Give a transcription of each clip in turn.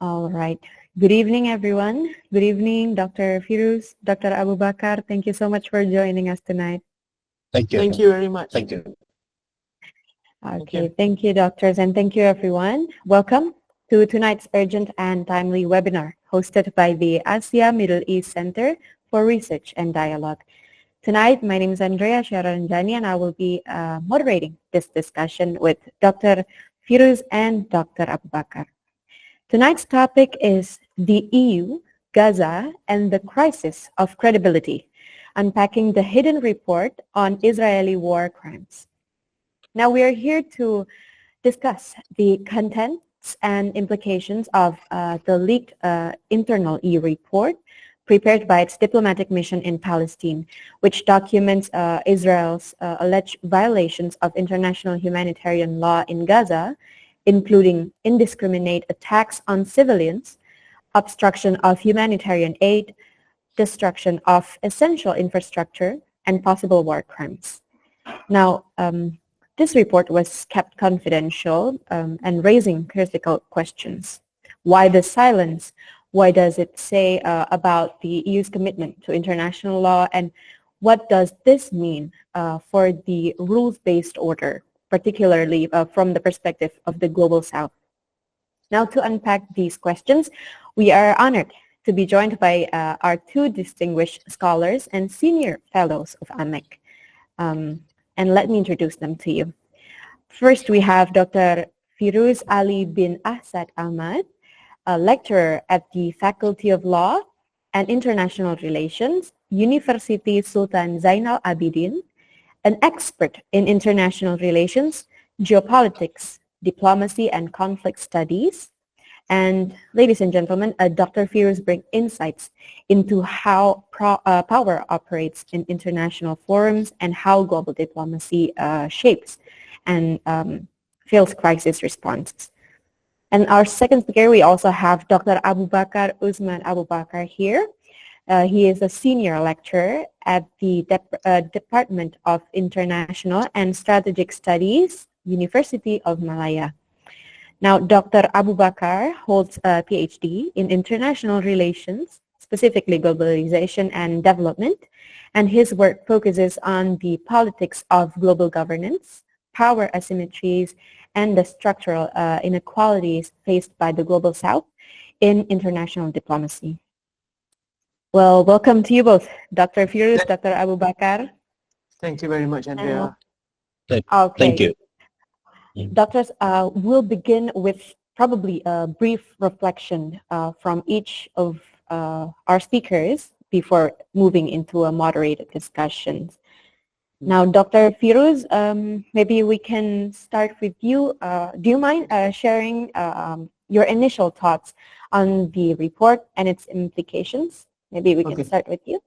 All right. Good evening, everyone. Good evening, Dr. Ferooze, Dr. Abubakar. Thank you so much for joining us tonight. Thank you. Thank you very much. Thank you. Okay, thank you, doctors, and thank you, everyone. Welcome to tonight's urgent and timely webinar hosted by the Asia Middle East Center for Research and Dialogue. Tonight, my name is Andrea Sharanjani, and I will be moderating this discussion with Dr. Ferooze and Dr. Abubakar. Tonight's topic is the EU, Gaza, and the crisis of credibility, unpacking the hidden report on Israeli war crimes. Now we are here to discuss the contents and implications of the leaked internal EU report prepared by its diplomatic mission in Palestine, which documents Israel's alleged violations of international humanitarian law in Gaza, including indiscriminate attacks on civilians, obstruction of humanitarian aid, destruction of essential infrastructure, and possible war crimes. Now, this report was kept confidential and raising critical questions. Why the silence? Why does it say about the EU's commitment to international law? And what does this mean for the rules-based order, particularly from the perspective of the Global South? Now, to unpack these questions, we are honored to be joined by our two distinguished scholars and senior fellows of AMEC. And let me introduce them to you. First, we have Dr. Ferooze Ali Ahmad, a lecturer at the Faculty of Law and International Relations, Universiti Sultan Zainal Abidin, an expert in international relations, geopolitics, diplomacy, and conflict studies. And ladies and gentlemen, Dr. Ferooze brings insights into how power operates in international forums and how global diplomacy shapes and fails crisis responses. And our second speaker, we also have Dr. Abubakar Usman Abubakar here. He is a senior lecturer at the Department of International and Strategic Studies, University of Malaya. Now, Dr. Abubakar holds a PhD in international relations, specifically globalization and development, and his work focuses on the politics of global governance, power asymmetries, and the structural inequalities faced by the Global South in international diplomacy. Well, welcome to you both, Dr. Ferooze, Dr. Abubakar. Thank you very much, Andrea. Okay. Thank you. Doctors, we'll begin with probably a brief reflection from each of our speakers before moving into a moderated discussion. Now, Dr. Ferooze, maybe we can start with you. Do you mind sharing your initial thoughts on the report and its implications? Maybe we can start with you.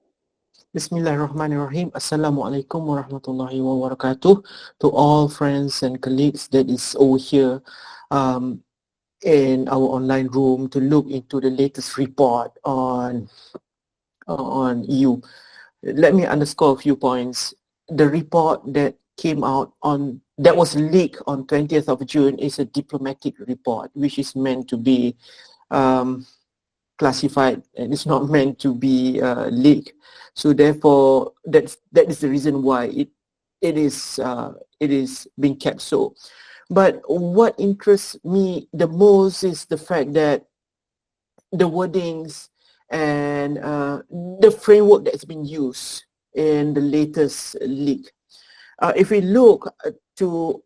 Bismillahirrahmanirrahim. Assalamualaikum warahmatullahi wabarakatuh to all friends and colleagues that is over here in our online room to look into the latest report on EU. Let me underscore a few points. The report that came out that was leaked on 20th of June is a diplomatic report, which is meant to be classified and it's not meant to be leaked. So therefore, that is the reason why it is being kept so. But what interests me the most is the fact that the wordings and the framework that's been used in the latest leak. If we look to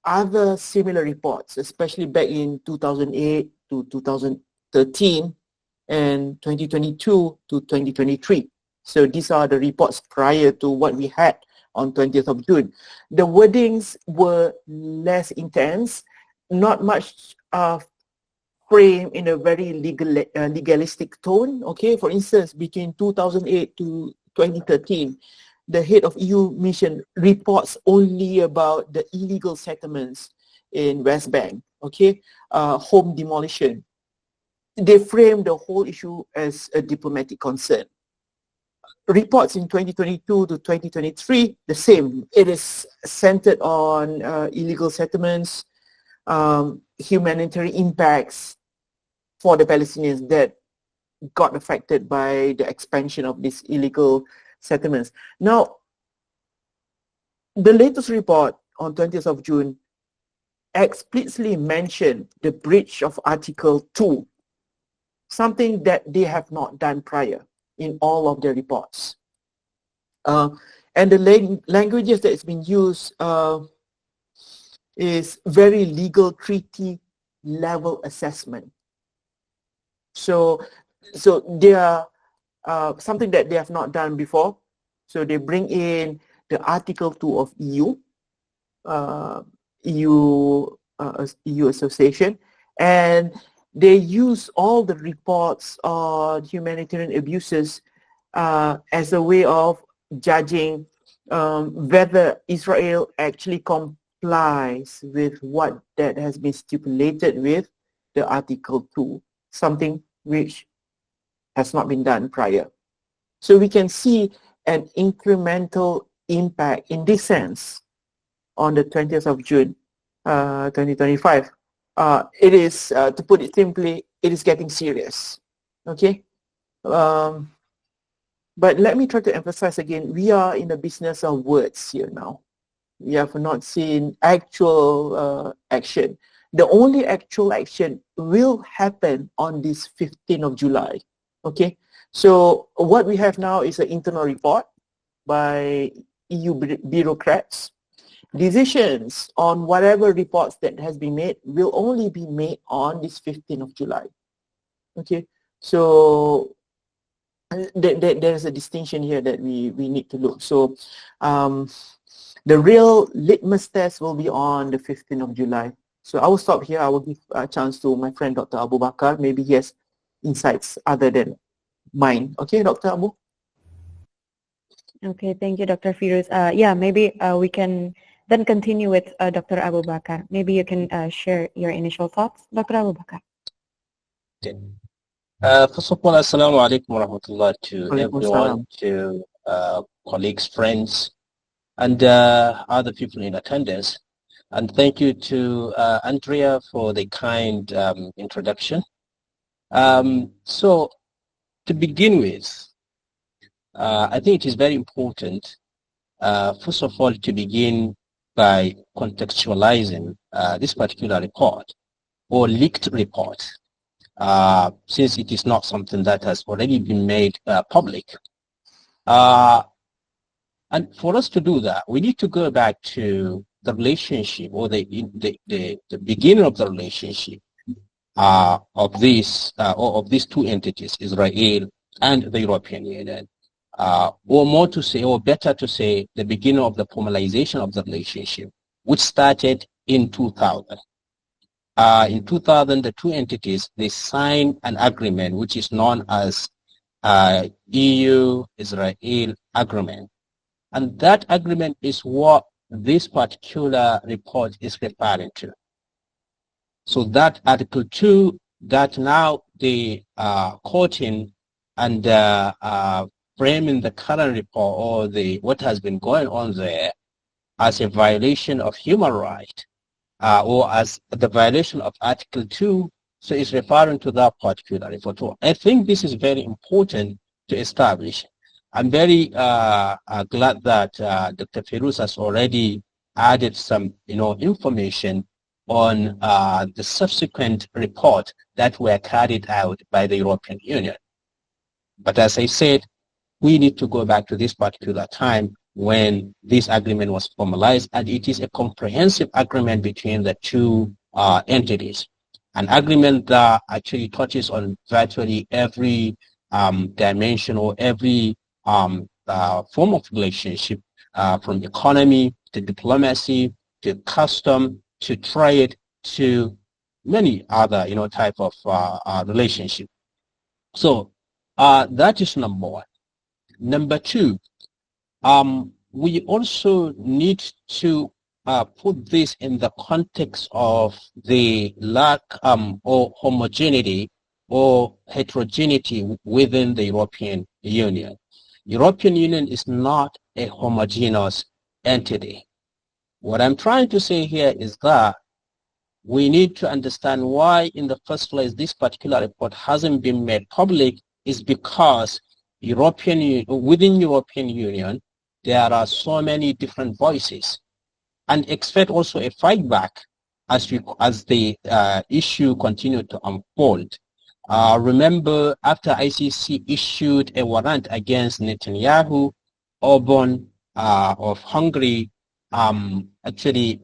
other similar reports, especially back in 2008 to 2013 and 2022 to 2023. So these are the reports prior to what we had on 20th of June. The wordings were less intense, not much framed in a very legalistic tone. Okay, for instance, between 2008 to 2013, the head of EU mission reports only about the illegal settlements in West Bank, okay, home demolition. They frame the whole issue as a diplomatic concern. Reports in 2022 to 2023, the same. It is centered on illegal settlements, humanitarian impacts, for the Palestinians that got affected by the expansion of these illegal settlements. Now, the latest report on 20th of June explicitly mentioned the breach of Article 2, something that they have not done prior in all of their reports. And the languages that is being used is very legal treaty level assessment. So they are something that they have not done before. So they bring in the Article 2 of EU Association, and they use all the reports on humanitarian abuses as a way of judging whether Israel actually complies with what that has been stipulated with the Article 2, something which has not been done prior. So we can see an incremental impact in this sense on the 20th of June 2025. It is, to put it simply, it is getting serious. Okay? But let me try to emphasize again, we are in the business of words here now. We have not seen actual action. The only actual action will happen on this 15th of July. Okay? So what we have now is an internal report by EU bureaucrats. Decisions on whatever reports that has been made will only be made on this 15th of July. Okay? So there is a distinction here that we need to look. So the real litmus test will be on the 15th of July. So I will stop here. I will give a chance to my friend Dr. Abubakar. Maybe he has insights other than mine. Okay, Dr. Abu? Okay, thank you, Dr. Ferooze. Yeah, maybe we can then continue with Dr. Abubakar. Maybe you can share your initial thoughts, Dr. Abubakar. First of all, assalamu alaikum wa rahmatullah to everyone, to colleagues, friends, and other people in attendance. And thank you to Andrea for the kind introduction. So to begin with, I think it is very important, first of all, to begin by contextualizing this particular report or leaked report, since it is not something that has already been made public. And for us to do that, we need to go back to the relationship or the beginning of the relationship of these two entities, Israel and the European Union, or more to say, or better to say, the beginning of the formalization of the relationship, which started in 2000. In 2000, the two entities, they signed an agreement which is known as EU-Israel Agreement. And that agreement is what this particular report is referring to. So that Article 2 that now they are quoting and framing the current report or what has been going on there as a violation of human rights or as the violation of Article 2, so it's referring to that particular report. So I think this is very important to establish. I'm very glad that Dr. Ferooze has already added some, information on the subsequent report that were carried out by the European Union. But as I said, we need to go back to this particular time when this agreement was formalized, and it is a comprehensive agreement between the two entities. An agreement that actually touches on virtually every dimension or every form of relationship, from economy to diplomacy to custom to trade to many other type of relationship. So that is number one. Number two, we also need to put this in the context of the lack or homogeneity or heterogeneity within the European Union. European Union is not a homogeneous entity. What I'm trying to say here is that we need to understand why in the first place this particular report hasn't been made public is because within European Union, there are so many different voices, and expect also a fight back as the issue continued to unfold. Remember, after ICC issued a warrant against Netanyahu, Orban of Hungary actually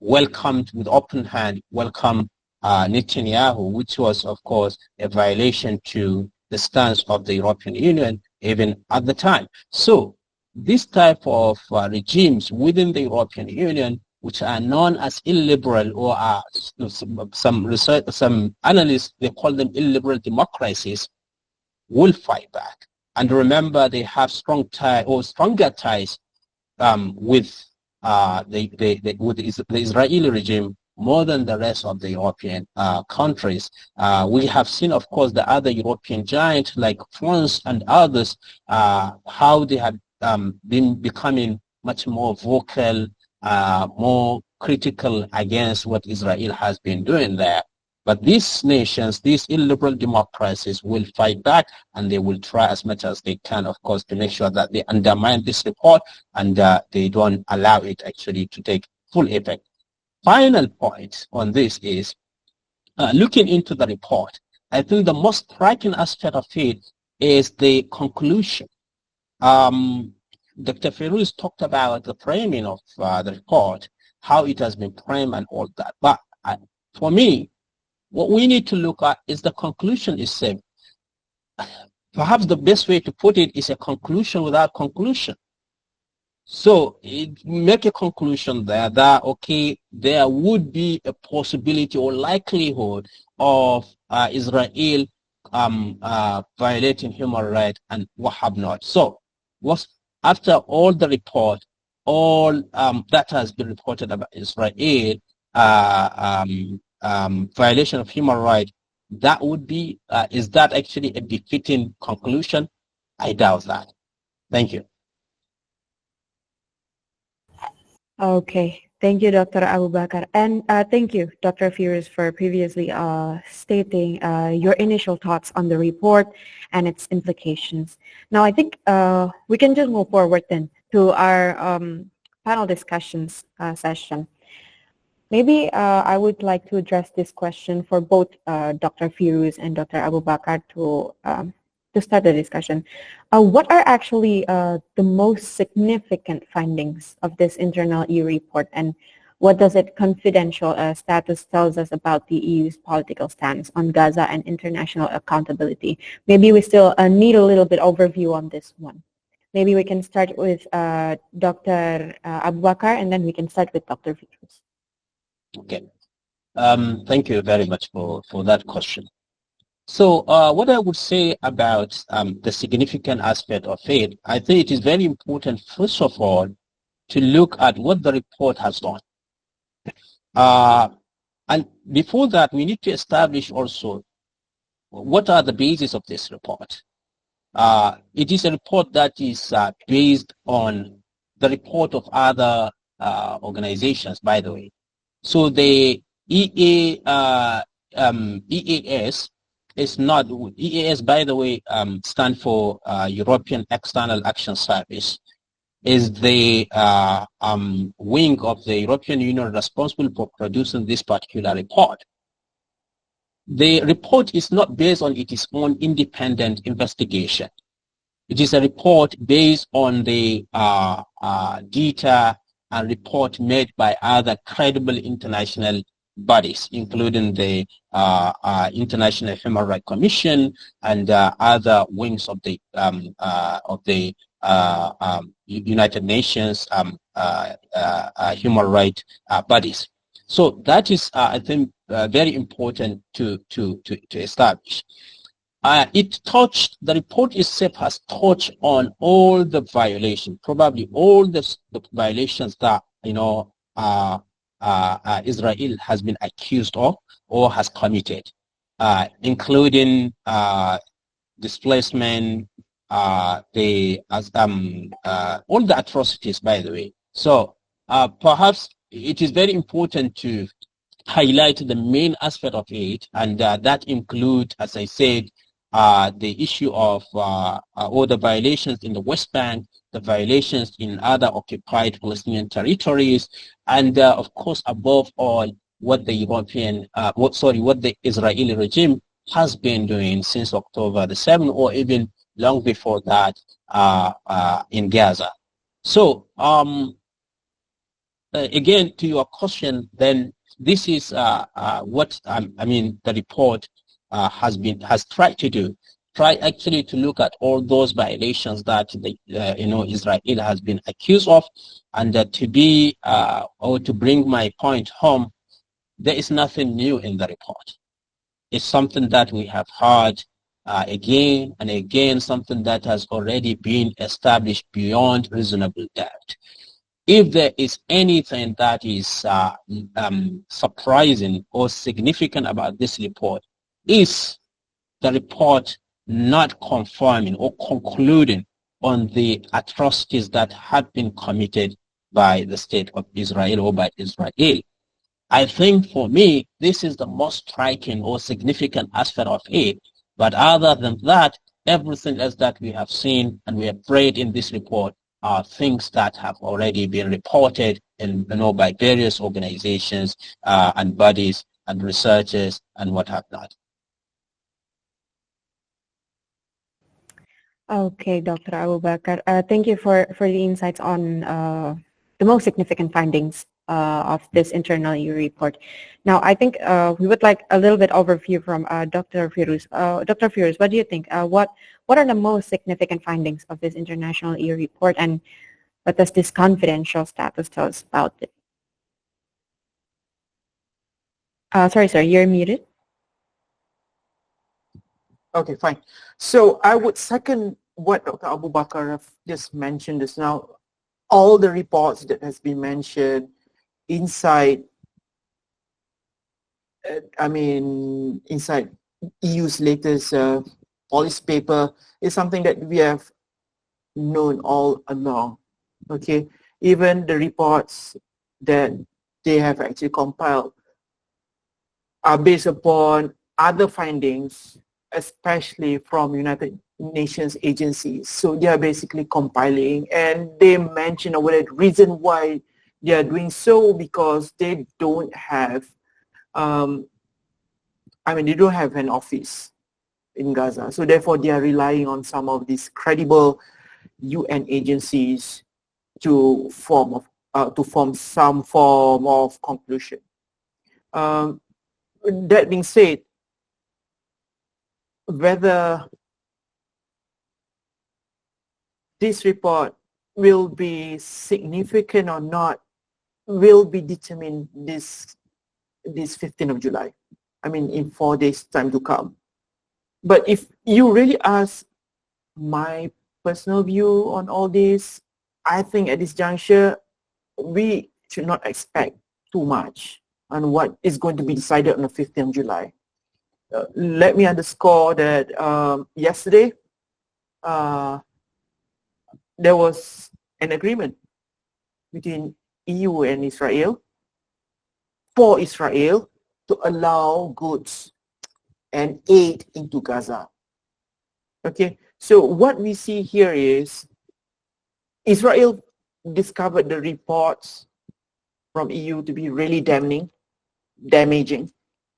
welcomed with open hand, Netanyahu, which was, of course, a violation to the stance of the European Union even at the time. So this type of regimes within the European Union, which are known as illiberal, or some analysts, they call them illiberal democracies, will fight back. And remember, they have stronger ties with the Israeli regime more than the rest of the European countries. We have seen, of course, the other European giants like France and others, how they have been becoming much more vocal, more critical against what Israel has been doing there. But these nations, these illiberal democracies, will fight back, and they will try as much as they can, of course, to make sure that they undermine this report and they don't allow it actually to take full effect. Final point on this is, looking into the report, I think the most striking aspect of it is the conclusion. Dr. Ferooze talked about the framing of the report, how it has been framed and all that. But for me, what we need to look at is the conclusion itself. Perhaps the best way to put it is a conclusion without conclusion. So make a conclusion there that, okay, there would be a possibility or likelihood of Israel violating human rights and what have not. So after all the report, all that has been reported about Israel violation of human rights, that would be, is that actually a befitting conclusion? I doubt that. Thank you. Okay, thank you, Dr. Abubakar. And thank you, Dr. Ferooze, for previously stating your initial thoughts on the report and its implications. Now, I think we can just move forward then to our panel discussions session. Maybe I would like to address this question for both Dr. Ferooze and Dr. Abubakar to start the discussion. What are actually the most significant findings of this internal EU report, and what does its confidential status tells us about the EU's political stance on Gaza and international accountability? Maybe we still need a little bit overview on this one. Maybe we can start with Dr. Abubakar, and then we can start with Dr. Ferooze. Okay. Thank you very much for that question. So what I would say about the significant aspect of it, I think it is very important, first of all, to look at what the report has done. And before that, we need to establish also what are the bases of this report. It is a report that is based on the report of other organizations, by the way. So the EAS is not, EAS, by the way, stand for European External Action Service, is the wing of the European Union responsible for producing this particular report. The report is not based on its own independent investigation. It is a report based on the data and report made by other credible international bodies, including the International Human Rights Commission and other wings of the United Nations human rights bodies. So that is, I think, very important to establish. The report itself has touched on all the violations, probably all the violations that, Israel has been accused of or has committed, including displacement, all the atrocities, by the way. So perhaps it is very important to highlight the main aspect of it, and that include, as I said, the issue of all the violations in the West Bank, the violations in other occupied Palestinian territories, and of course, above all, what the what the Israeli regime has been doing since October the 7th, or even long before that, in Gaza. So, again, to your question, then this is what the report has tried to do. Try actually to look at all those violations that the Israel has been accused of, and to be or to bring my point home. There is nothing new in the report. It's something that we have heard again and again, something that has already been established beyond reasonable doubt. If there is anything that is surprising or significant about this report, is the report not confirming or concluding on the atrocities that have been committed by the state of Israel or by Israel. I think for me, this is the most striking or significant aspect of it. But other than that, everything else that we have seen and we have read in this report are things that have already been reported by various organizations and bodies and researchers and what have not. Okay, Dr. Abubakar, thank you for the insights on the most significant findings of this internal EU report. Now, I think we would like a little bit overview from Dr. Ferooze. Dr. Ferooze, what do you think? What are the most significant findings of this international EU report, and what does this confidential status tell us about it? Sorry, sir, you're muted. Okay, fine. So I would second what Dr. Abubakar just mentioned just now. All the reports that has been mentioned inside, inside EU's latest policy paper is something that we have known all along. Okay, even the reports that they have actually compiled are based upon other findings, especially from United Nations agencies. So they are basically compiling, and they mention the reason why they are doing so, because they don't have, they don't have an office in Gaza. So therefore, they are relying on some of these credible UN agencies to form some form of conclusion. That being said, whether this report will be significant or not will be determined this 15th of July. In 4 days time to come. But if you really ask my personal view on all this, I think at this juncture, we should not expect too much on what is going to be decided on the 15th of July. Let me underscore that yesterday, there was an agreement between EU and Israel for Israel to allow goods and aid into Gaza. Okay, so what we see here is Israel discovered the reports from EU to be really damaging.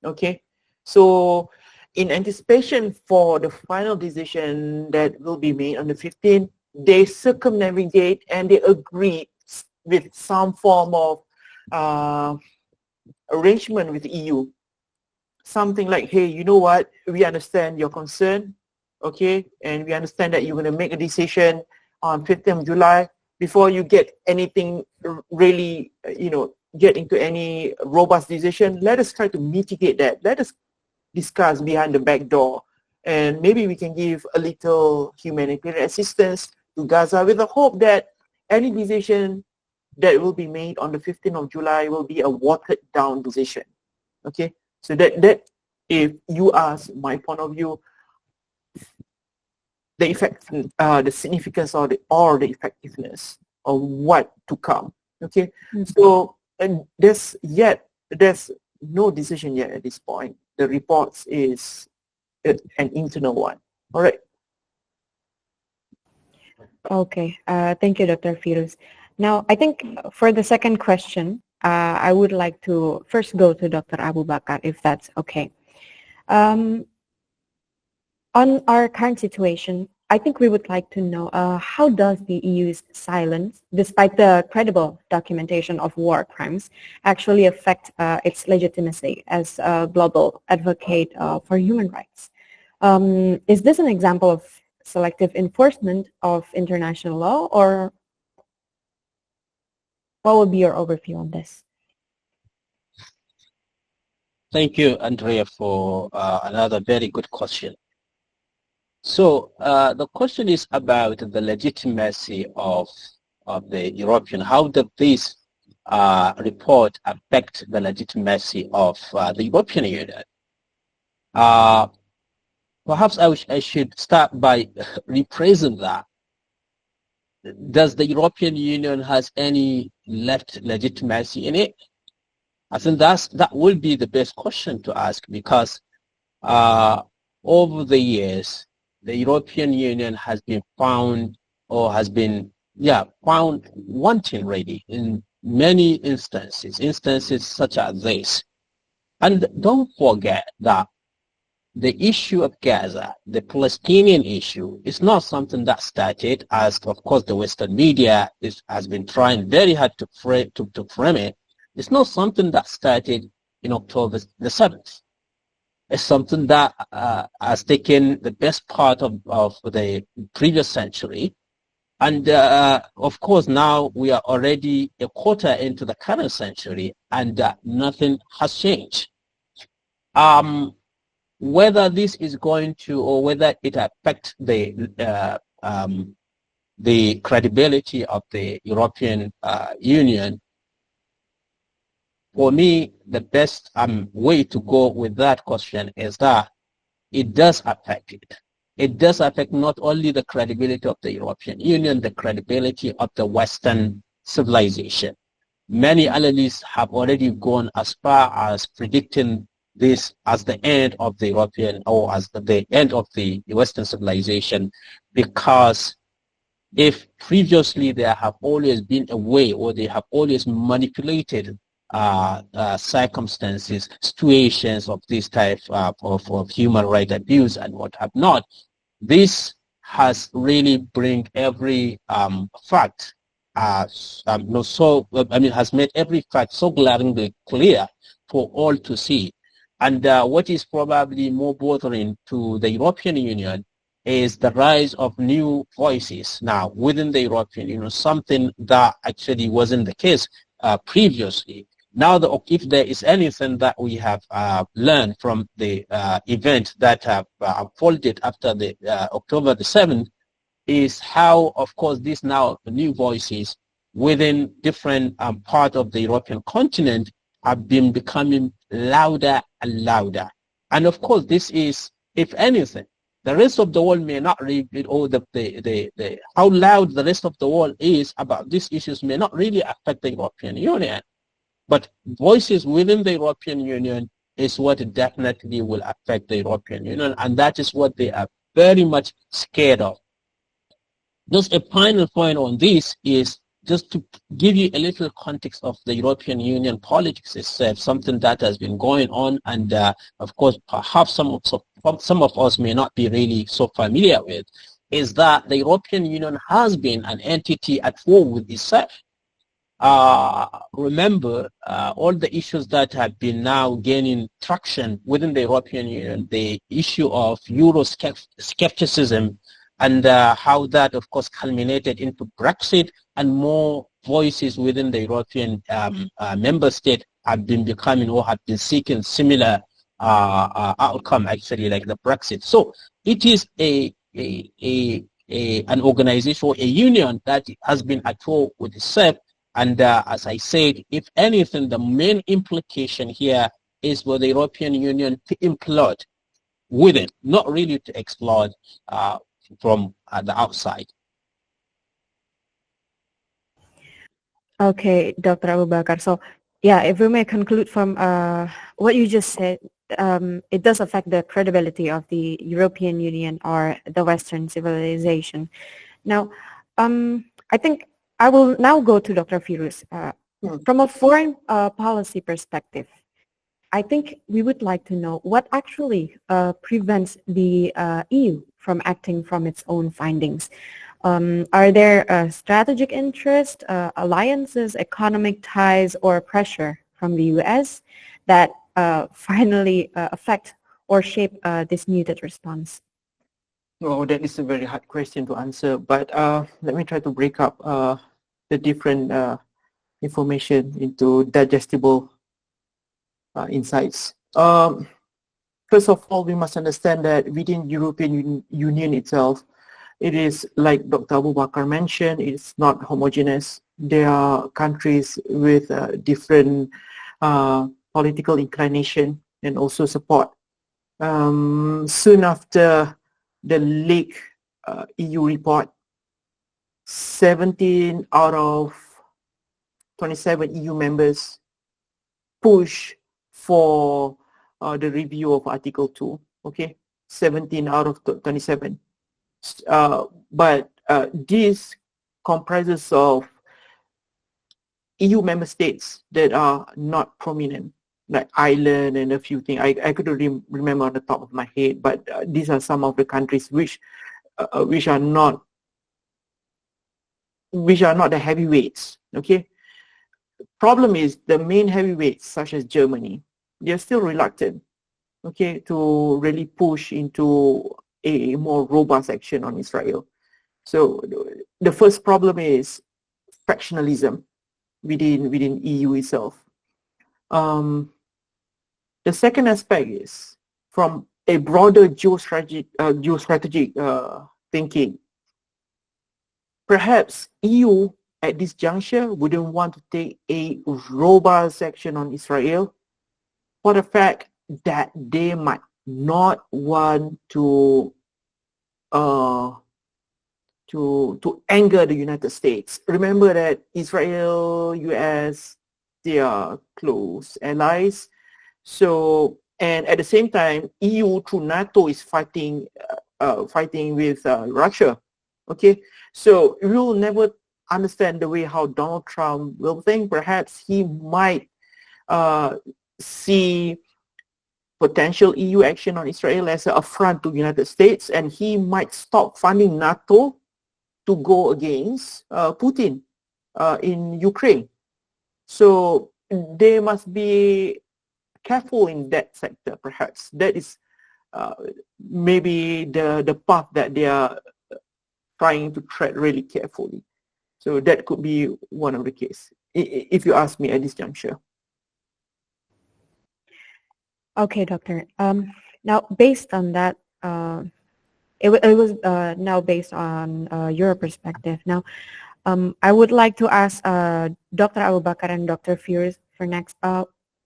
Okay, so in anticipation for the final decision that will be made on the 15th, they circumnavigate and they agree with some form of arrangement with EU. Something like, hey, you know what, we understand your concern, okay, and we understand that you're going to make a decision on 15th of July. Before you get anything really, get into any robust decision, let us try to mitigate that. Let us discuss behind the back door, and maybe we can give a little humanitarian assistance to Gaza with the hope that any decision that will be made on the 15th of July will be a watered down decision. Okay, so that if you ask my point of view, the effect, the significance or the effectiveness of what to come. Okay, so and there's no decision yet at this point. The reports is an internal one. All right. Okay, thank you, Dr. Ferooze. Now, I think for the second question, I would like to first go to Dr. Abubakar, if that's okay. On our current situation, I think we would like to know how does the EU's silence, despite the credible documentation of war crimes, actually affect its legitimacy as a global advocate for human rights? Is this an example of selective enforcement of international law, or what would be your overview on this? Thank you, Andrea, for another very good question. So the question is about the legitimacy of the European. How does this report affect the legitimacy of the European Union? Perhaps I should start by rephrasing that. Does the European Union has any left legitimacy in it? I think that will be the best question to ask, because over the years, the European Union has been found found wanting really in many instances such as this. And don't forget that the issue of Gaza, the Palestinian issue, is not something that started, as of course the Western media has been trying very hard to frame it. It's not something that started in October the 7th. It's something that has taken the best part of the previous century. And of course, now we are already a quarter into the current century, and nothing has changed. Whether this is going to, or whether it affects the credibility of the European Union, for me, the best way to go with that question is that it does affect it. It does affect not only the credibility of the European Union, the credibility of the Western civilization. Many analysts have already gone as far as predicting this as the end of the European, or as the end of the Western civilization, because if previously there have always been a way, or they have always manipulated circumstances, situations of this type of human rights abuse and what have not, this has really bring every fact has made every fact so glaringly clear for all to see. And what is probably more bothering to the European Union is the rise of new voices now within the European Union, something that actually wasn't the case previously. Now, if there is anything that we have learned from the event that have unfolded after the October the 7th, is how, of course, these now new voices within different part of the European continent have been becoming louder and louder. And of course, this is, if anything, the rest of the world may not read it, or how loud the rest of the world is about these issues may not really affect the European Union. But voices within the European Union is what definitely will affect the European Union, and that is what they are very much scared of. Just a final point on this is just to give you a little context of the European Union politics itself, something that has been going on, and of course perhaps some of us may not be really so familiar with, is that the European Union has been an entity at war with itself. Remember all the issues that have been now gaining traction within the European Union, the issue of Euroscepticism, and how that, of course, culminated into Brexit, and more voices within the European member state have been becoming, or have been seeking similar outcome, actually, like the Brexit. So it is an organization, or a union, that has been at war with itself. And as I said, if anything, the main implication here is for the European Union to implode within, not really to explode from the outside. Okay, Dr. Abubakar. So Yeah, if we may conclude from what you just said, it does affect the credibility of the European Union or the Western civilization. Now, I think I will now go to Dr. Ferooze. From a foreign policy perspective, I think we would like to know what actually prevents the EU from acting from its own findings. Are there strategic interests, alliances, economic ties, or pressure from the US that finally affect or shape this muted response? Oh, that is a very hard question to answer, but let me try to break up the different information into digestible insights. First of all, we must understand that within European Union itself, it is like Dr. Abubakar mentioned, it's not homogeneous. There are countries with different political inclination and also support. Soon after the leaked EU report, 17 out of 27 EU members push for the review of Article 2, okay? 17 out of 27. But this comprises of EU member states that are not prominent, like Ireland and a few things. I couldn't remember on the top of my head, but these are some of the countries which are not the heavyweights, okay? Problem is the main heavyweights, such as Germany, they're still reluctant, okay, to really push into a more robust action on Israel. So the first problem is factionalism within EU itself. The second aspect is from a broader geostrategic thinking. Perhaps EU at this juncture wouldn't want to take a robust action on Israel for the fact that they might not want to anger the United States. Remember that Israel, US, they are close allies. So, and at the same time, EU through NATO is fighting with Russia. Okay, so we will never understand the way how Donald Trump will think. Perhaps he might see potential EU action on Israel as an affront to the United States, and he might stop funding NATO to go against Putin in Ukraine. So they must be careful in that sector, perhaps. That is maybe the path that they are trying to tread really carefully. So that could be one of the cases, if you ask me at this juncture. Okay, Doctor. Now, based on that, it was now based on your perspective. Now, I would like to ask Dr. Abubakar and Dr. Ferooze for next.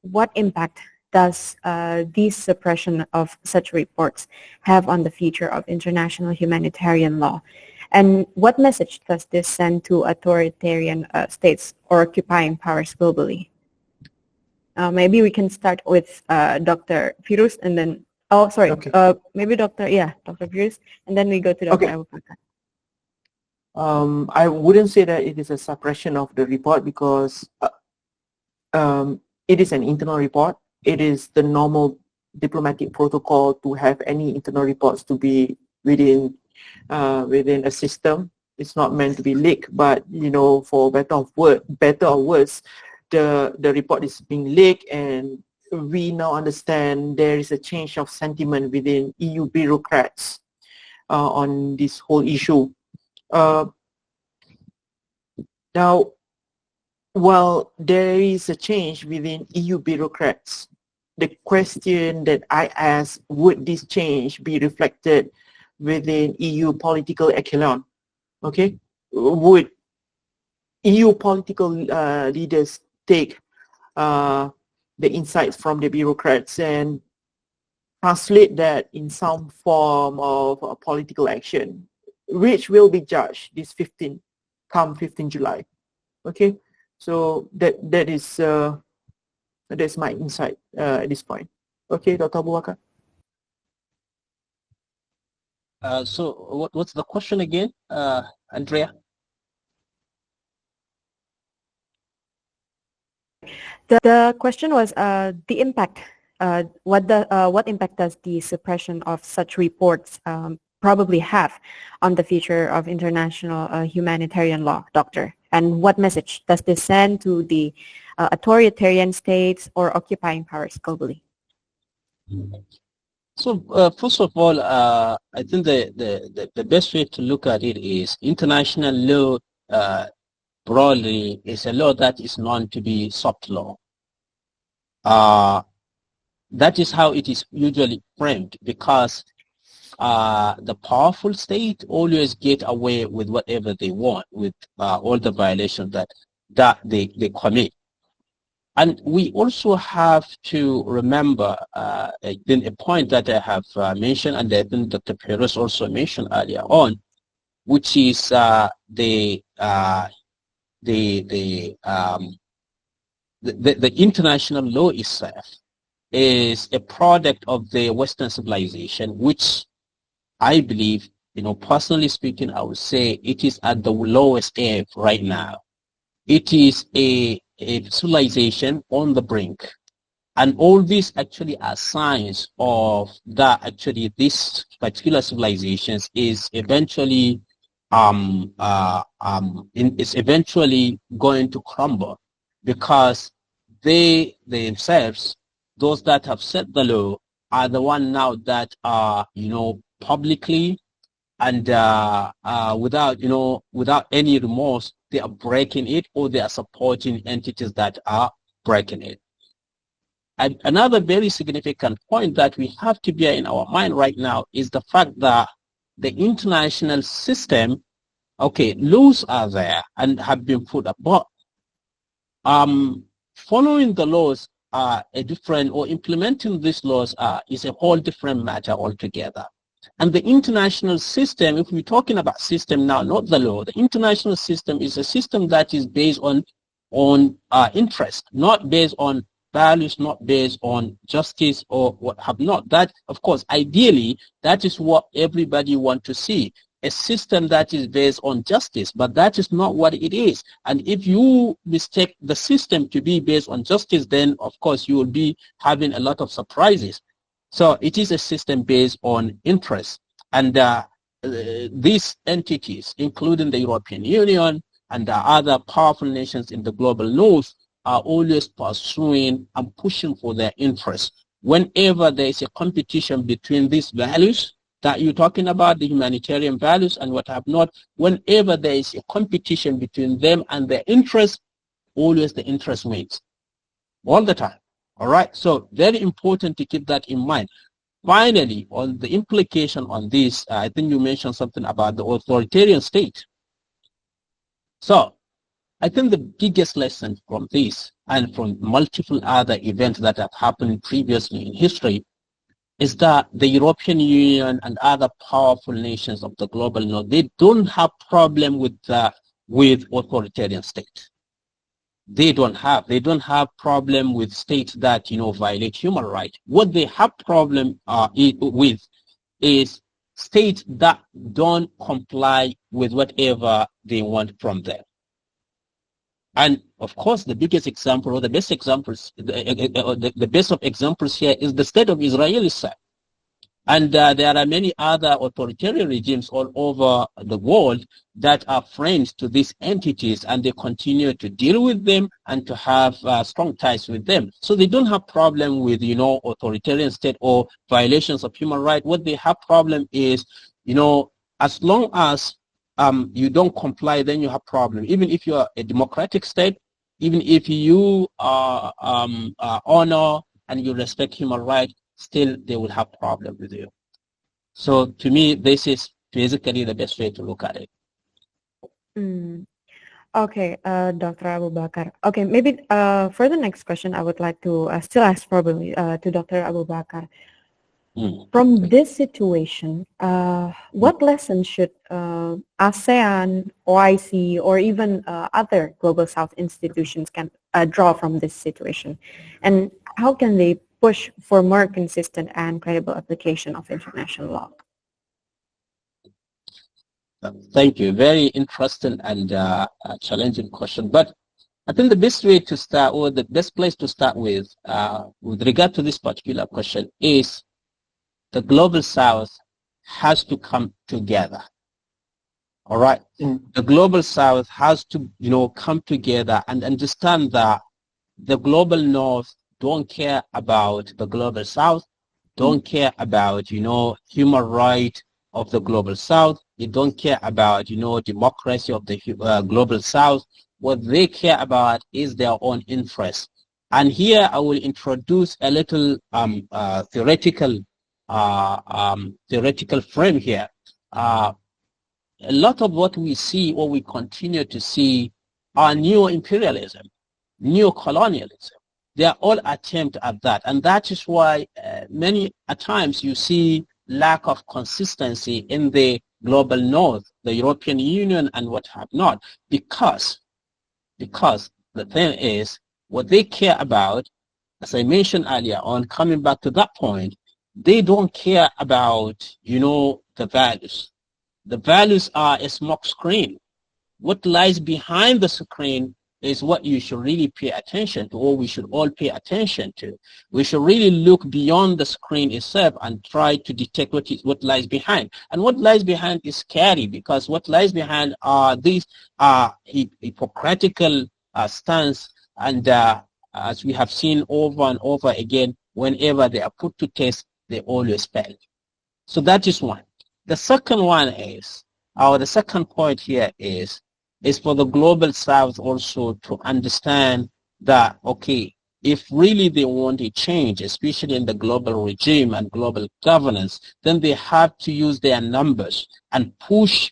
What impact does this suppression of such reports have on the future of international humanitarian law? And what message does this send to authoritarian states or occupying powers globally? Maybe we can start with Dr. Ferooze and then, okay. Maybe Dr. Ferooze, and then we go to Dr. Abubakar. I wouldn't say that it is a suppression of the report because it is an internal report. It is the normal diplomatic protocol to have any internal reports to be within a system. It's not meant to be leaked, but for better or worse, the report is being leaked, and we now understand there is a change of sentiment within EU bureaucrats on this whole issue. Now, while there is a change within EU bureaucrats, the question that I ask, would this change be reflected within EU political echelon? Okay, would EU political leaders take the insights from the bureaucrats and translate that in some form of political action, which will be judged this 15 July? Okay, so that is That's my insight at this point. Okay, Dr. Abubakar. So what's the question again, Andrea? The question was the impact. What impact does the suppression of such reports probably have on the future of international humanitarian law, Doctor? And what message does this send to the authoritarian states or occupying powers globally? So first of all, I think the best way to look at it is international law broadly is a law that is known to be soft law. That is how it is usually framed, because the powerful state always get away with whatever they want, with all the violations that they commit. And we also have to remember a point that I have mentioned, and I think Dr. Ferooze also mentioned earlier on, which is the international law itself is a product of the Western civilization, which I believe, personally speaking, I would say it is at the lowest ebb right now. It is a civilization on the brink. And all these actually are signs of that actually this particular civilizations is eventually is eventually going to crumble, because they themselves, those that have set the law, are the one now that are publicly and without any remorse, they are breaking it, or they are supporting entities that are breaking it. And another very significant point that we have to bear in our mind right now is the fact that the international system, okay, laws are there and have been put up, but following the laws are a different, or implementing these laws is a whole different matter altogether. And the international system, if we're talking about system now, not the law, the international system is a system that is based on interest, not based on values, not based on justice or what have not. That, of course, ideally, that is what everybody wants to see, a system that is based on justice, but that is not what it is. And if you mistake the system to be based on justice, then, of course, you will be having a lot of surprises. So it is a system based on interest. And these entities, including the European Union and the other powerful nations in the global north, are always pursuing and pushing for their interests. Whenever there is a competition between these values that you're talking about, the humanitarian values and what have not, whenever there is a competition between them and their interests, always the interest wins. All the time. All right, so very important to keep that in mind. Finally, on the implication on this, I think you mentioned something about the authoritarian state. So I think the biggest lesson from this and from multiple other events that have happened previously in history is that the European Union and other powerful nations of the global north, they don't have problem with authoritarian states. They don't have problem with states that violate human rights. What they have problem with is states that don't comply with whatever they want from them. And of course, the biggest example, or the best examples, the best of examples here is the state of Israel itself. And there are many other authoritarian regimes all over the world that are friends to these entities, and they continue to deal with them and to have strong ties with them. So they don't have problem with, authoritarian state or violations of human rights. What they have problem is, as long as you don't comply, then you have problem. Even if you are a democratic state, even if you honor and you respect human rights, still they will have problem with you. So to me, this is basically the best way to look at it. Okay, Dr. Abubakar. Okay, maybe for the next question, I would like to still ask probably to Dr. Abubakar. From this situation, what lessons should ASEAN, OIC, or even other Global South institutions can draw from this situation? And how can they push for more consistent and credible application of international law? Thank you. Very interesting and challenging question. But I think the best way to start, or the best place to start with regard to this particular question, is the Global South has to come together. All right. The Global South has to, come together and understand that the Global North don't care about the Global South, don't care about, human rights of the Global South. They don't care about, democracy of the Global South. What they care about is their own interests. And here I will introduce a little theoretical frame here. A lot of what we see, or we continue to see, are neo-imperialism, neo-colonialism. They are all attempts at that. And that is why many times you see lack of consistency in the global north, the European Union and what have not, because the thing is, what they care about, as I mentioned earlier on, coming back to that point, they don't care about, the values. The values are a smoke screen. What lies behind the screen is what you should really pay attention to, or we should all pay attention to. We should really look beyond the screen itself and try to detect what lies behind. And what lies behind is scary, because what lies behind are these hypocritical stance, and as we have seen over and over again, whenever they are put to test, they always fail. So that is one. The second one is, or the second point here is for the Global South also to understand that, okay, if really they want a change, especially in the global regime and global governance, then they have to use their numbers and push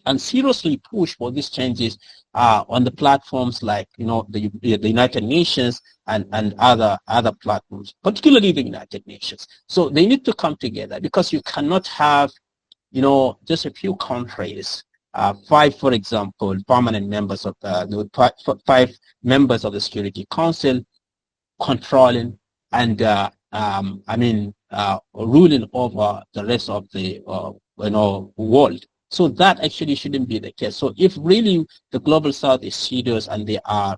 and seriously push for these changes on the platforms like, the United Nations and other platforms, particularly the United Nations. So they need to come together, because you cannot have, just a few countries, 5, for example, permanent members of 5 members of the Security Council controlling and ruling over the rest of the world. So that actually shouldn't be the case. So if really the Global South is serious and they are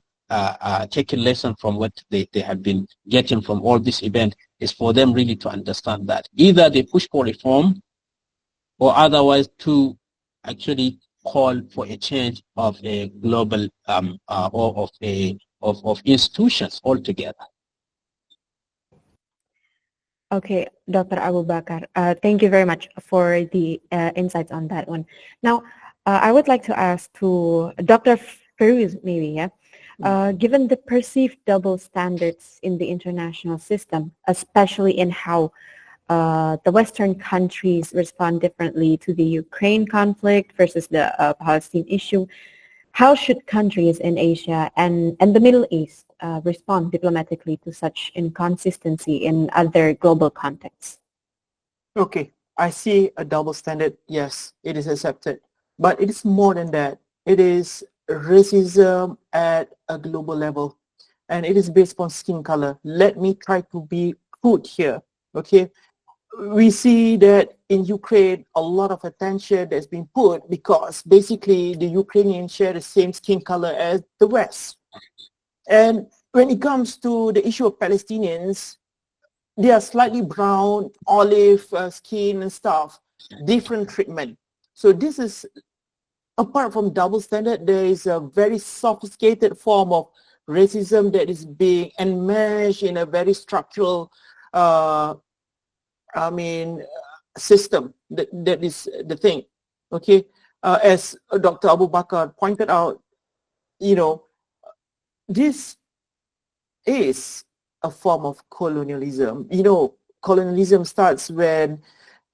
taking lesson from what they have been getting from all this event, is for them really to understand that either they push for reform, or otherwise to actually call for a change of a global or of institutions altogether. Okay, Dr. Abubakar, thank you very much for the insights on that one. Now, I would like to ask to Dr. Ferooze, maybe, yeah? Given the perceived double standards in the international system, especially in how the Western countries respond differently to the Ukraine conflict versus the Palestine issue, how should countries in Asia and the Middle East respond diplomatically to such inconsistency in other global contexts? Okay, I see a double standard. Yes, it is accepted. But it is more than that. It is racism at a global level. And it is based on skin color. Let me try to be crude here. Okay, we see that in Ukraine, a lot of attention has been put because basically the Ukrainians share the same skin color as the West. And when it comes to the issue of Palestinians, they are slightly brown, olive skin and stuff, different treatment. So this is, apart from double standard, there is a very sophisticated form of racism that is being enmeshed in a very structural system. That is the thing. Okay, as Dr. Abubakar pointed out, this is a form of colonialism. Colonialism starts when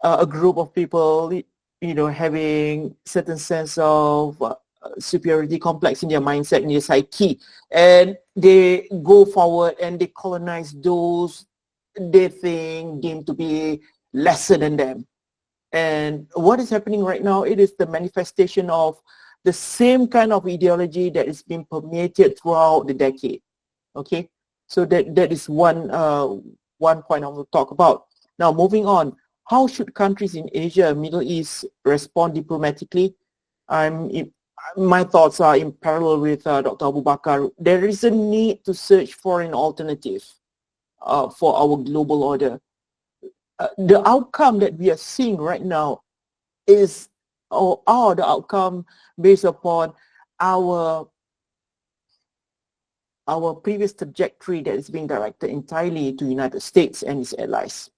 a group of people, having certain sense of superiority complex in their mindset, in their psyche, and they go forward and they colonize those they think deemed to be lesser than them. And what is happening right now, it is the manifestation of the same kind of ideology that is being permeated throughout the decade. Okay, so that is one point I will talk about. Now, moving on, how should countries in Asia and Middle East respond diplomatically? My thoughts are in parallel with Dr. Abubakar. There is a need to search for an alternative for our global order. The outcome that we are seeing right now is, or are the outcome based upon our previous trajectory that is being directed entirely to United States and its allies.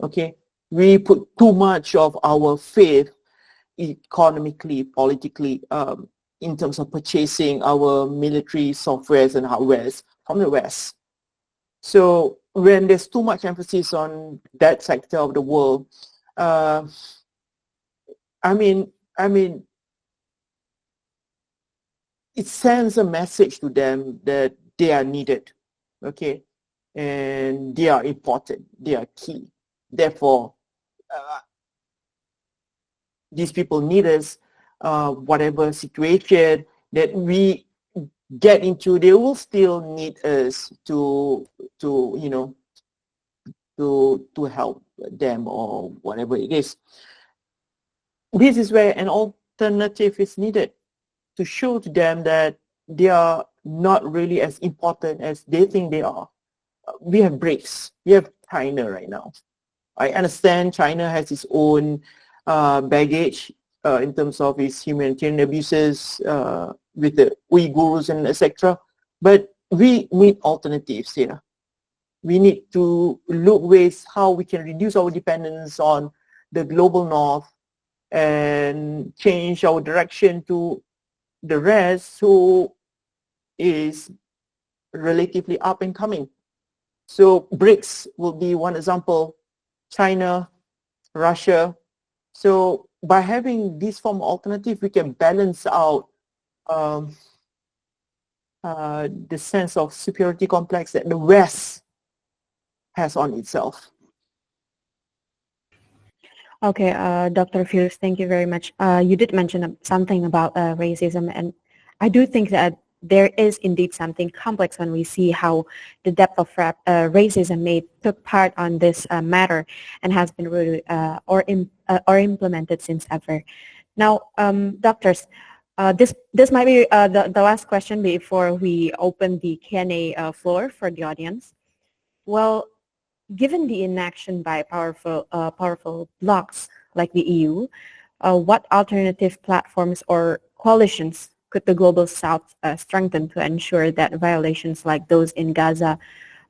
Okay, we put too much of our faith economically, politically, in terms of purchasing our military softwares and hardwares from the West. So when there's too much emphasis on that sector of the world, I mean, it sends a message to them that they are needed, okay, and they are important, they are key. Therefore, these people need us. Whatever situation that we get into, they will still need us to help them or whatever it is. This is where an alternative is needed to show to them that they are not really as important as they think they are. We have BRICS. We have China right now. I understand China has its own baggage in terms of its humanitarian abuses with the Uyghurs and etc. But we need alternatives here. We need to look ways how we can reduce our dependence on the global north and change our direction to the rest who is relatively up and coming. So BRICS will be one example, China, Russia. So by having this form of alternative, we can balance out the sense of superiority complex that the West has on itself. Okay, Dr. Ferooze, thank you very much. You did mention something about racism, and I do think that there is indeed something complex when we see how the depth of racism took part on this matter and has been rooted or implemented since ever. Now, doctors, this might be the last question before we open the Q&A floor for the audience. Well, given the inaction by powerful blocs like the EU, what alternative platforms or coalitions could the Global South strengthen to ensure that violations like those in Gaza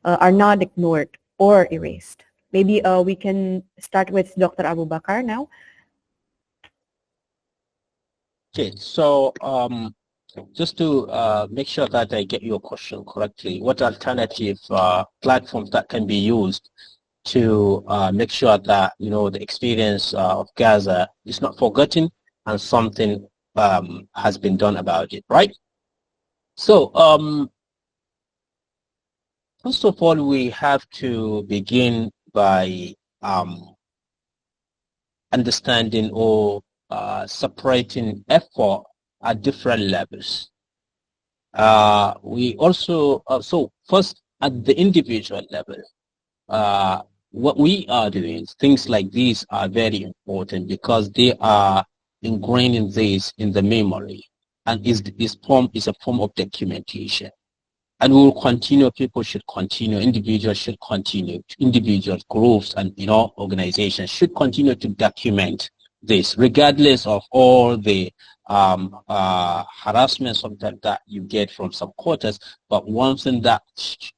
are not ignored or erased? Maybe we can start with Dr. Abubakar now. Okay, so just to make sure that I get your question correctly, what alternative platforms that can be used to make sure that the experience of Gaza is not forgotten and something has been done about it, right? So first of all, we have to begin by understanding or separating effort at different levels. We also, so first at the individual level, what we are doing, things like these are very important because they are ingraining this in the memory, and is a form of documentation. And we will continue, people should continue, individuals should continue, individuals, groups, and organizations should continue to document this, regardless of all the harassments of that you get from some quarters. But one thing that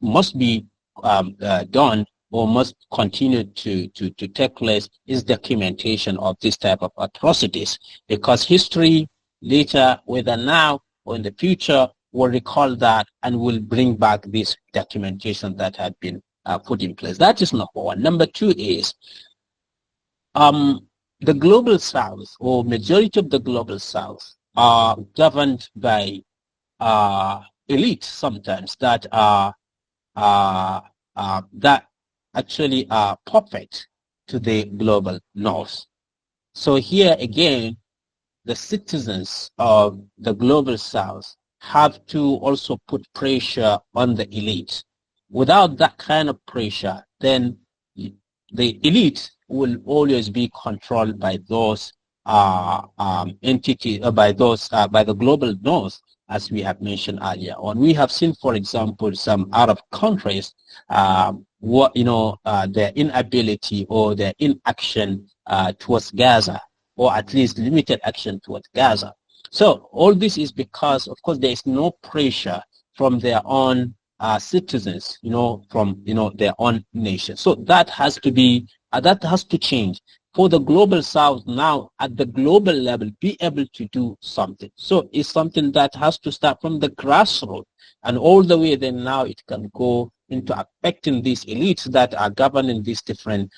must be done or must continue to take place is documentation of this type of atrocities, because history later, whether now or in the future, will recall that and will bring back this documentation that had been put in place. That is number one. Number two is the Global South, or majority of the Global South, are governed by elites sometimes that are that actually a puppet to the global north. So here again, the citizens of the global south have to also put pressure on the elite. Without that kind of pressure, then the elite will always be controlled by those entities, by the global north, as we have mentioned earlier on. We have seen, for example, some Arab countries, their inability or their inaction towards Gaza, or at least limited action towards Gaza. So all this is because, of course, there is no pressure from their own citizens, from their own nation. So that has to be that has to change for the global south now at the global level be able to do something. So it's something that has to start from the grassroots, and all the way then now it can go into affecting these elites that are governing these different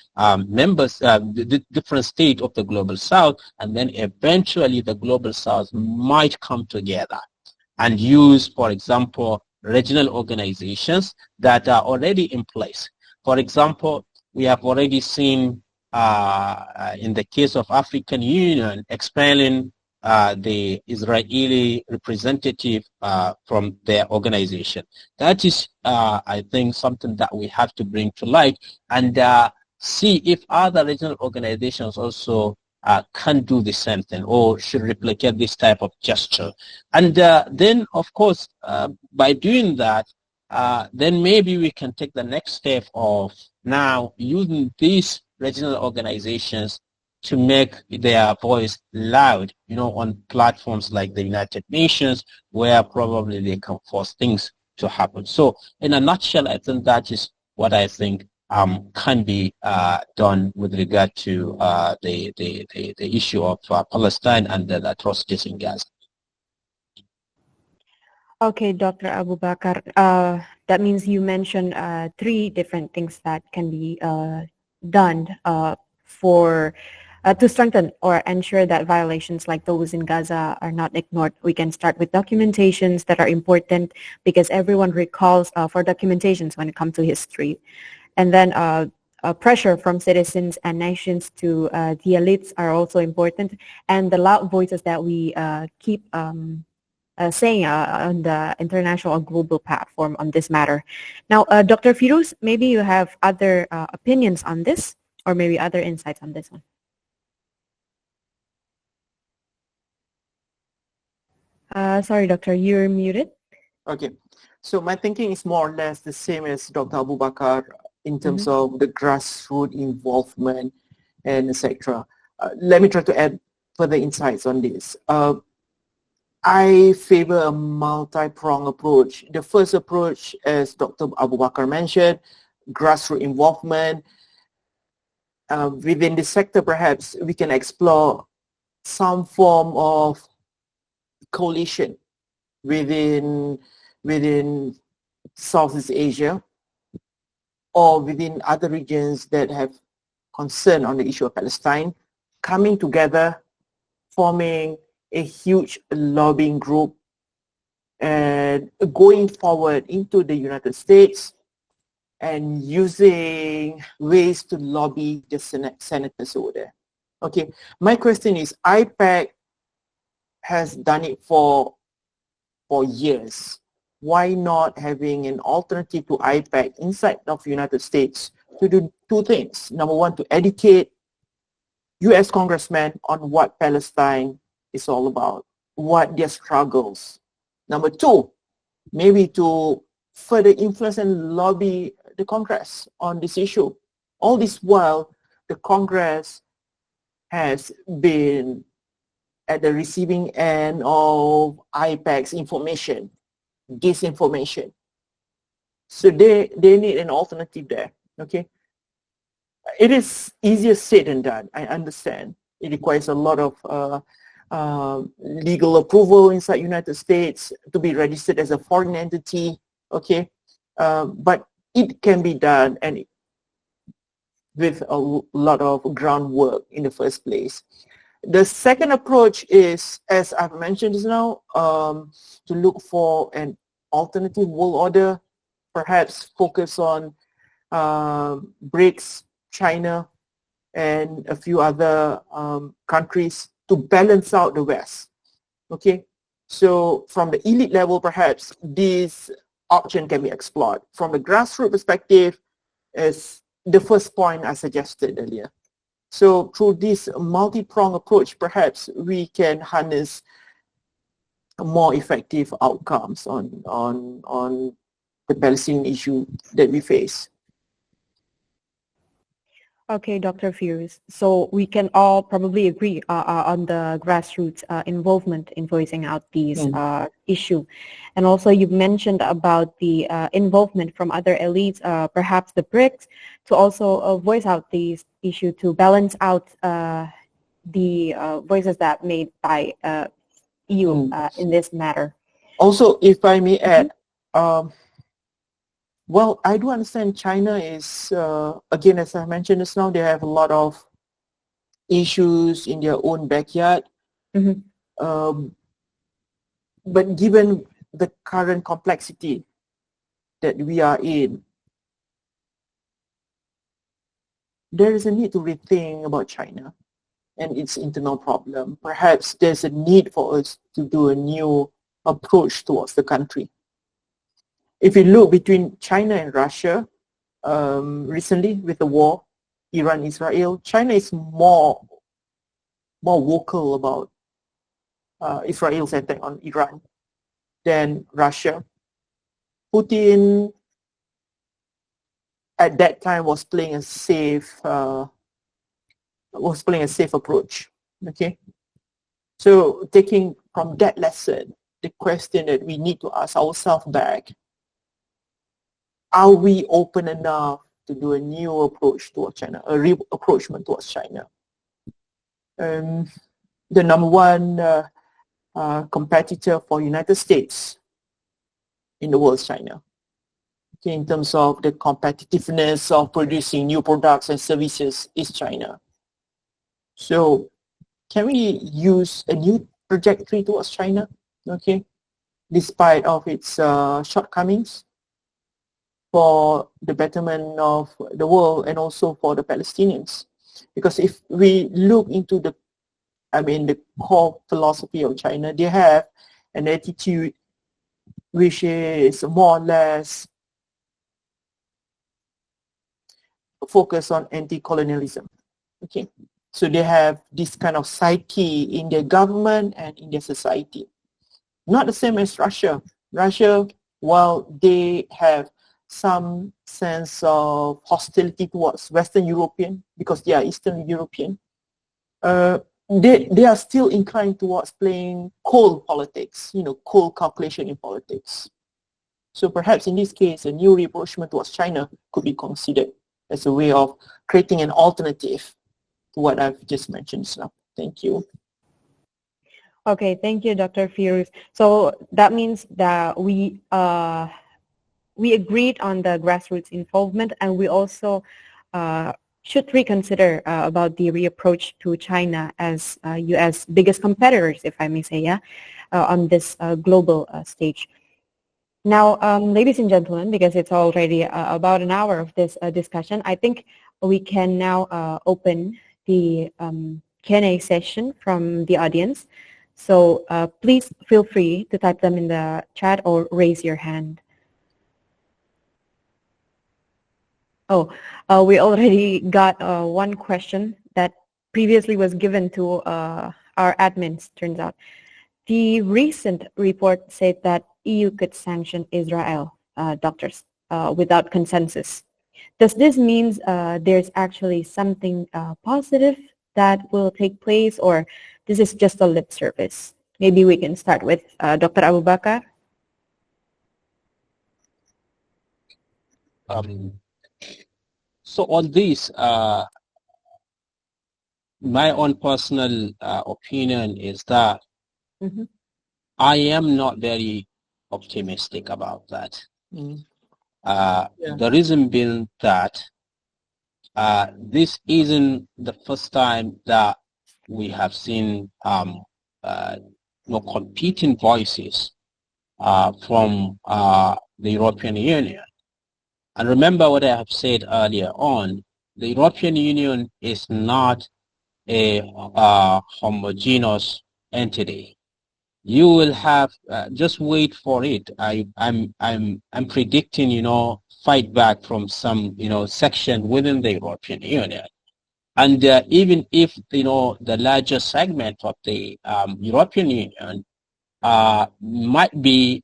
members, the different state of the global south, and then eventually the global south might come together and use, for example, regional organizations that are already in place. For example, we have already seen in the case of African Union expelling the Israeli representative from their organization. That is, I think, something that we have to bring to light and see if other regional organizations also can do the same thing or should replicate this type of gesture. And then, of course, by doing that, then maybe we can take the next step of now using these regional organizations to make their voice loud, on platforms like the United Nations, where probably they can force things to happen. So in a nutshell, I think that is what I think can be done with regard to the issue of Palestine and the atrocities in Gaza. Okay, Dr. Abubakar, that means you mentioned three different things that can be done to strengthen or ensure that violations like those in Gaza are not ignored. We can start with documentations that are important because everyone recalls for documentations when it comes to history. And then pressure from citizens and nations to the elites are also important. And the loud voices that we keep saying on the international or global platform on this matter. Now, Dr. Ferooze, maybe you have other opinions on this or maybe other insights on this one. Sorry, Doctor, you're muted. Okay. So my thinking is more or less the same as Dr. Abubakar in terms of the grassroots involvement and etc. Let me try to add further insights on this. I favor a multi-pronged approach. The first approach, as Dr. Abubakar mentioned, grassroots involvement. Within the sector, perhaps we can explore some form of coalition within Southeast Asia or within other regions that have concern on the issue of Palestine, coming together, forming a huge lobbying group and going forward into the United States and using ways to lobby the senators over there. Okay, my question is, AMEC has done it for years. Why not having an alternative to AMEC inside of the United States to do two things? Number one, to educate U.S. congressmen on what Palestine is all about, what their struggles. Number two, maybe to further influence and lobby the Congress on this issue. All this while, the Congress has been at the receiving end of AMEC's information, disinformation. So they need an alternative there, okay? It is easier said than done, I understand. It requires a lot of legal approval inside United States to be registered as a foreign entity, okay? But it can be done and with a lot of groundwork in the first place. The second approach is, as I've mentioned just now, to look for an alternative world order, perhaps focus on BRICS, China, and a few other countries to balance out the West. Okay, so from the elite level, perhaps this option can be explored. From the grassroots perspective, is the first point I suggested earlier. So through this multi-pronged approach, perhaps we can harness more effective outcomes on the Palestinian issue that we face. Okay, Dr. Ferooze. So we can all probably agree on the grassroots involvement in voicing out these issue. And also you mentioned about the involvement from other elites, perhaps the BRICS, to also voice out these issue to balance out the voices that made by EU in this matter. Also, if I may add, well, I do understand China is, again, as I mentioned just now, they have a lot of issues in their own backyard. But given the current complexity that we are in, there is a need to rethink about China and its internal problem. Perhaps there's a need for us to do a new approach towards the country. If you look between China and Russia, recently with the war, Iran-Israel, China is more vocal about Israel's attack on Iran than Russia. Putin at that time was playing a safe approach. Okay, so taking from that lesson, the question that we need to ask ourselves back: are we open enough to do a new approach towards China, a re-approachment towards China? The number one competitor for United States in the world is China. Okay, in terms of the competitiveness of producing new products and services is China. So can we use a new trajectory towards China? Okay, despite of its shortcomings, for the betterment of the world and also for the Palestinians. Because if we look into the core philosophy of China, they have an attitude which is more or less focused on anti-colonialism. Okay, so they have this kind of psyche in their government and in their society. Not the same as Russia. Russia, while they have some sense of hostility towards Western European because they are Eastern European, they are still inclined towards playing cold politics, cold calculation in politics. So perhaps in this case, a new reapproachment towards China could be considered as a way of creating an alternative to what I've just mentioned now. Thank you. Okay, thank you, Dr. Ferooze. So that means that we agreed on the grassroots involvement, and we also should reconsider about the reapproach to China as U.S. biggest competitors, if I may say, on this global stage. Now, ladies and gentlemen, because it's already about an hour of this discussion, I think we can now open the Q&A session from the audience. So please feel free to type them in the chat or raise your hand. Oh, we already got one question that previously was given to our admins, turns out. The recent report said that EU could sanction Israel, doctors, without consensus. Does this mean there's actually something positive that will take place, or this is just a lip service? Maybe we can start with Dr. Abubakar. So on this, my own personal opinion is that I am not very optimistic about that. The reason being that this isn't the first time that we have seen competing voices from the European Union. And remember what I have said earlier on, the European Union is not a homogeneous entity. You will have just wait for it. I'm predicting, fight back from some section within the European Union. And even if the larger segment of the European Union might be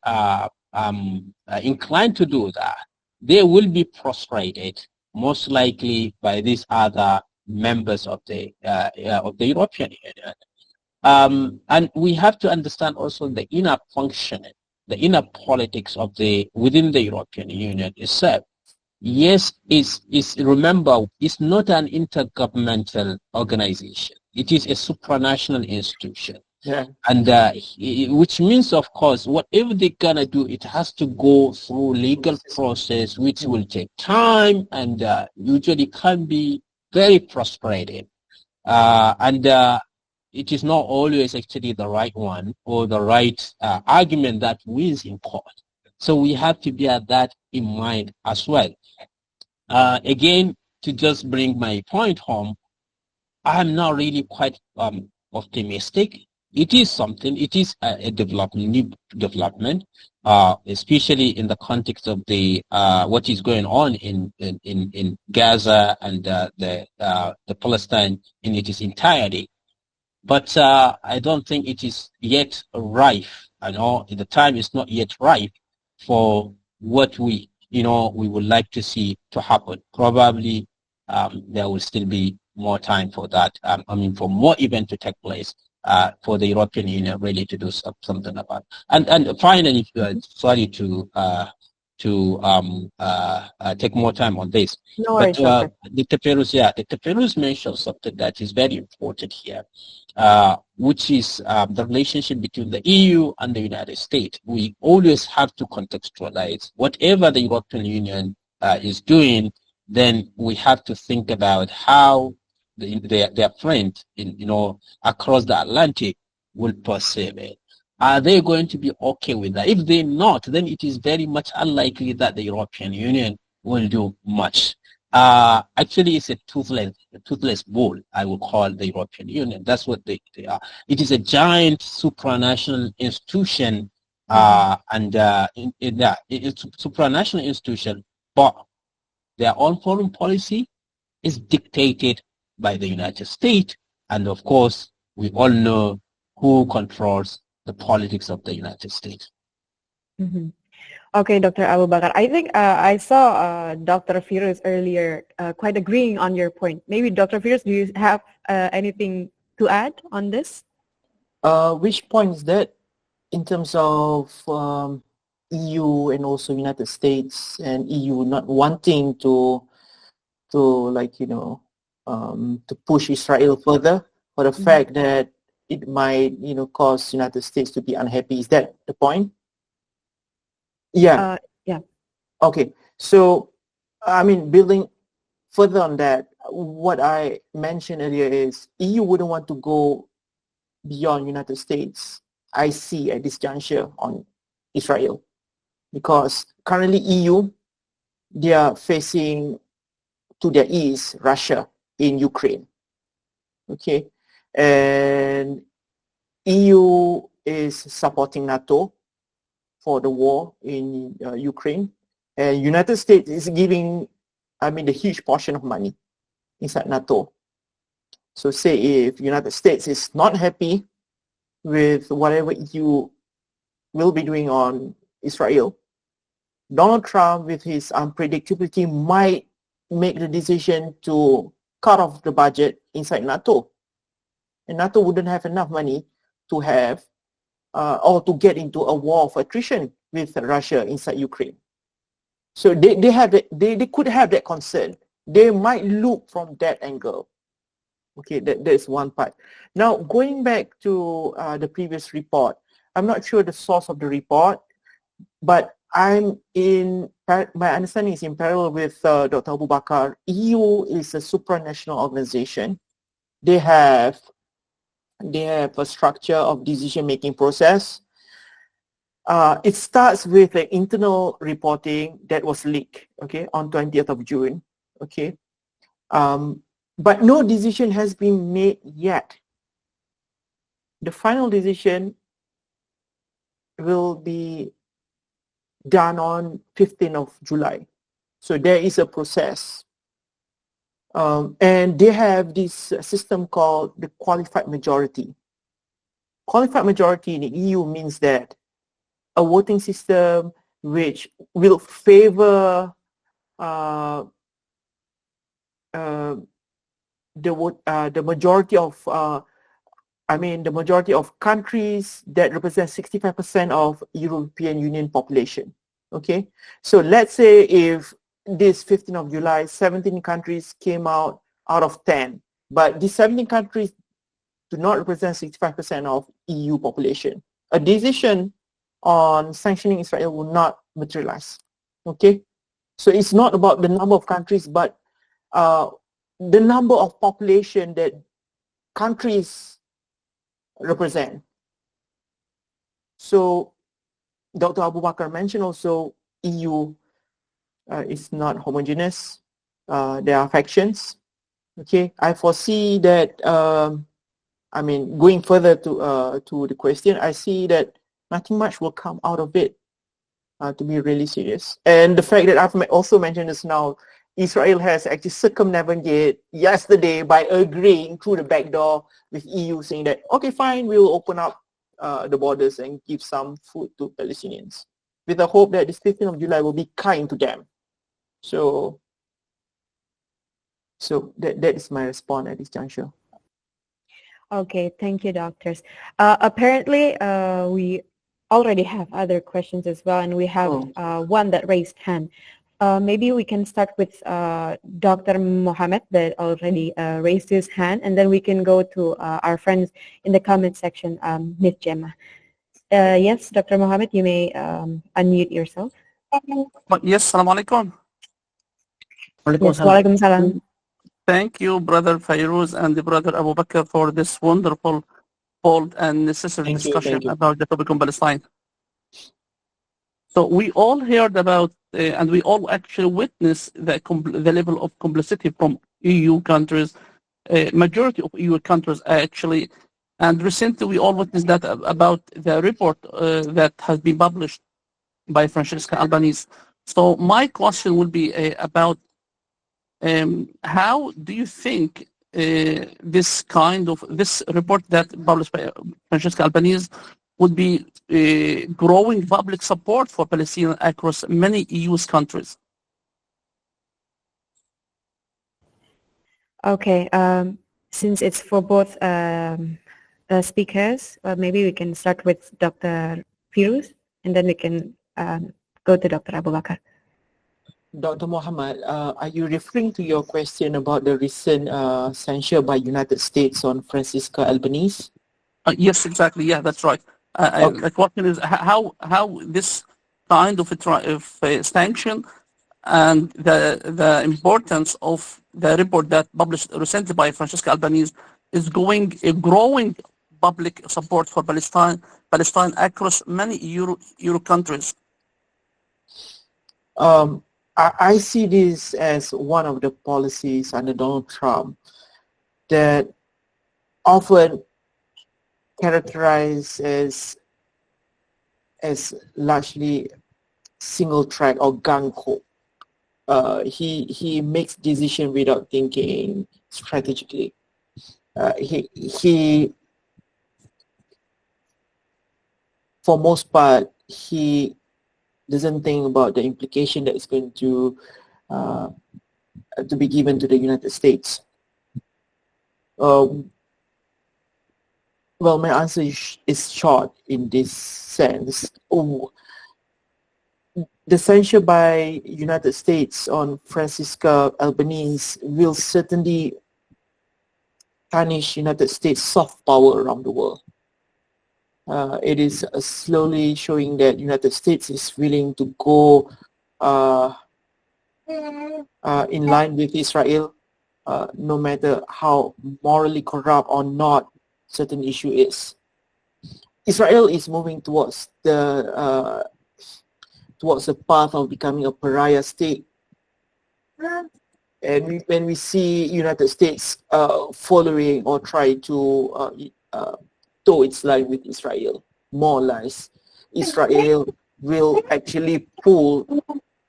inclined to do that, they will be frustrated most likely by these other members of the European Union. And we have to understand also the inner functioning, the inner politics of within the European Union itself. Yes, remember, it's not an intergovernmental organization. It is a supranational institution. Yeah. And which means, of course, whatever they're gonna do, it has to go through legal process, which will take time and usually can be very frustrating. And it is not always actually the right one or the right argument that wins in court. So we have to bear that in mind as well. Again, to just bring my point home, I'm not really quite optimistic. It is something. It is a development, especially in the context of the what is going on in Gaza and the Palestine in its entirety. But I don't think it is yet ripe. The time is not yet ripe for what we would like to see to happen. Probably there will still be more time for that. For more events to take place for the European Union really to do something about. And finally, sorry to take more time on this. No but worries, Dr. Ferooze mentioned something that is very important here, which is the relationship between the EU and the United States. We always have to contextualize whatever the European Union is doing. Then we have to think about how their friends, across the Atlantic will perceive it. Are they going to be okay with that? If they're not, then it is very much unlikely that the European Union will do much. Actually, it's a toothless bull, I would call the European Union. That's what they are. It is a giant supranational institution, it's a supranational institution, but their own foreign policy is dictated by the United States. And of course, we all know who controls the politics of the United States. Mm-hmm. Okay, Dr. Abubakar. I think I saw Dr. Ferooze earlier quite agreeing on your point. Maybe Dr. Ferooze, do you have anything to add on this? Which point is that in terms of EU and also United States and EU not wanting to push Israel further for the fact that it might, cause United States to be unhappy. Is that the point? Yeah. Yeah. Okay. So, building further on that, what I mentioned earlier is EU wouldn't want to go beyond United States, I see at this juncture, on Israel. Because currently EU, they are facing to their east Russia in Ukraine. Okay. And EU is supporting NATO for the war in Ukraine, and United States is giving, the huge portion of money inside NATO. So say if United States is not happy with whatever EU will be doing on Israel, Donald Trump, with his unpredictability, might make the decision to cut off the budget inside NATO. And NATO wouldn't have enough money to have or to get into a war of attrition with Russia inside Ukraine. So they could have that concern. They might look from that angle. Okay, that's one part. Now, going back to the previous report, I'm not sure the source of the report, but my understanding is in parallel with Dr. Abubakar. EU is a supranational organization. They have a structure of decision-making process. It starts with an internal reporting that was leaked, okay, on 20th of June, okay. But no decision has been made yet. The final decision will be done on 15th of July. So there is a process. And they have this system called the qualified majority. Qualified majority in the EU means that a voting system which will favor the majority of the majority of countries that represent 65% of European Union population. Okay, so let's say if this 15th of July, 17 countries came out of 10, but these 17 countries do not represent 65% of EU population. A decision on sanctioning Israel will not materialize. Okay, so it's not about the number of countries, but the number of population that countries represent. So Dr. Abubakar mentioned also EU is not homogeneous. There are factions. Okay, I foresee that. Going further to the question, I see that nothing much will come out of it. To be really serious, and the fact that I've also mentioned this now, Israel has actually circumnavigated yesterday by agreeing through the back door with EU, saying that okay, fine, we will open up the borders and give some food to Palestinians, with the hope that this 15th of July will be kind to them. So that is my response at this juncture. Okay, thank you, doctors. Apparently, we already have other questions as well, and we have one that raised hand. Maybe we can start with Dr. Mohammed that already raised his hand, and then we can go to our friends in the comment section, Ms. Gemma. Yes, Dr. Mohammed, you may unmute yourself. Yes, Assalamu alaikum. Yes, walaikum salam. Thank you, Brother Ferooze and the Brother Abubakar, for this wonderful, bold, and necessary discussion about the topic of Palestine. So we all heard about, and we all actually witnessed the level of complicity from EU countries, majority of EU countries actually, and recently we all witnessed that about the report that has been published by Francesca Albanese. So my question will be about how do you think this report that published by Francesca Albanese would be growing public support for Palestine across many EU countries? Okay, since it's for both speakers, maybe we can start with Dr. Ferooze, and then we can go to Dr. Abubakar. Dr. Mohammed, are you referring to your question about the recent censure by United States on Francesca Albanese? Yes, exactly. Yeah, that's right. The question is how this kind of sanction and the importance of the report that published recently by Francesca Albanese is growing public support for Palestine across many Euro countries. I see this as one of the policies under Donald Trump that often characterized as largely single track or gung ho. He makes decisions without thinking strategically. He for most part, he doesn't think about the implication that is going to be given to the United States. Well, my answer is short in this sense. The censure by United States on Francesca Albanese will certainly tarnish United States soft power around the world. It is slowly showing that United States is willing to go in line with Israel, no matter how morally corrupt or not certain issue is. Israel is moving towards the path of becoming a pariah state. And when we see United States following or try to toe its line with Israel, more or less, Israel will actually pull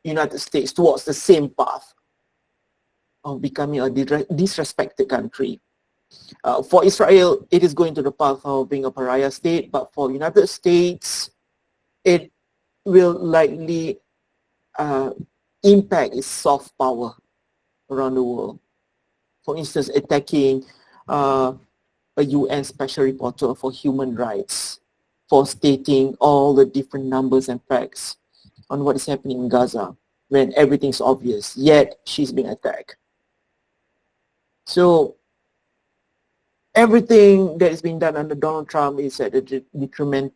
United States towards the same path of becoming a disrespected country. For Israel, it is going to the path of being a pariah state, but for United States, it will likely impact its soft power around the world. For instance, attacking a UN Special Reporter for Human Rights for stating all the different numbers and facts on what is happening in Gaza when everything's obvious, yet she's being attacked. So everything that is being done under Donald Trump is at the detriment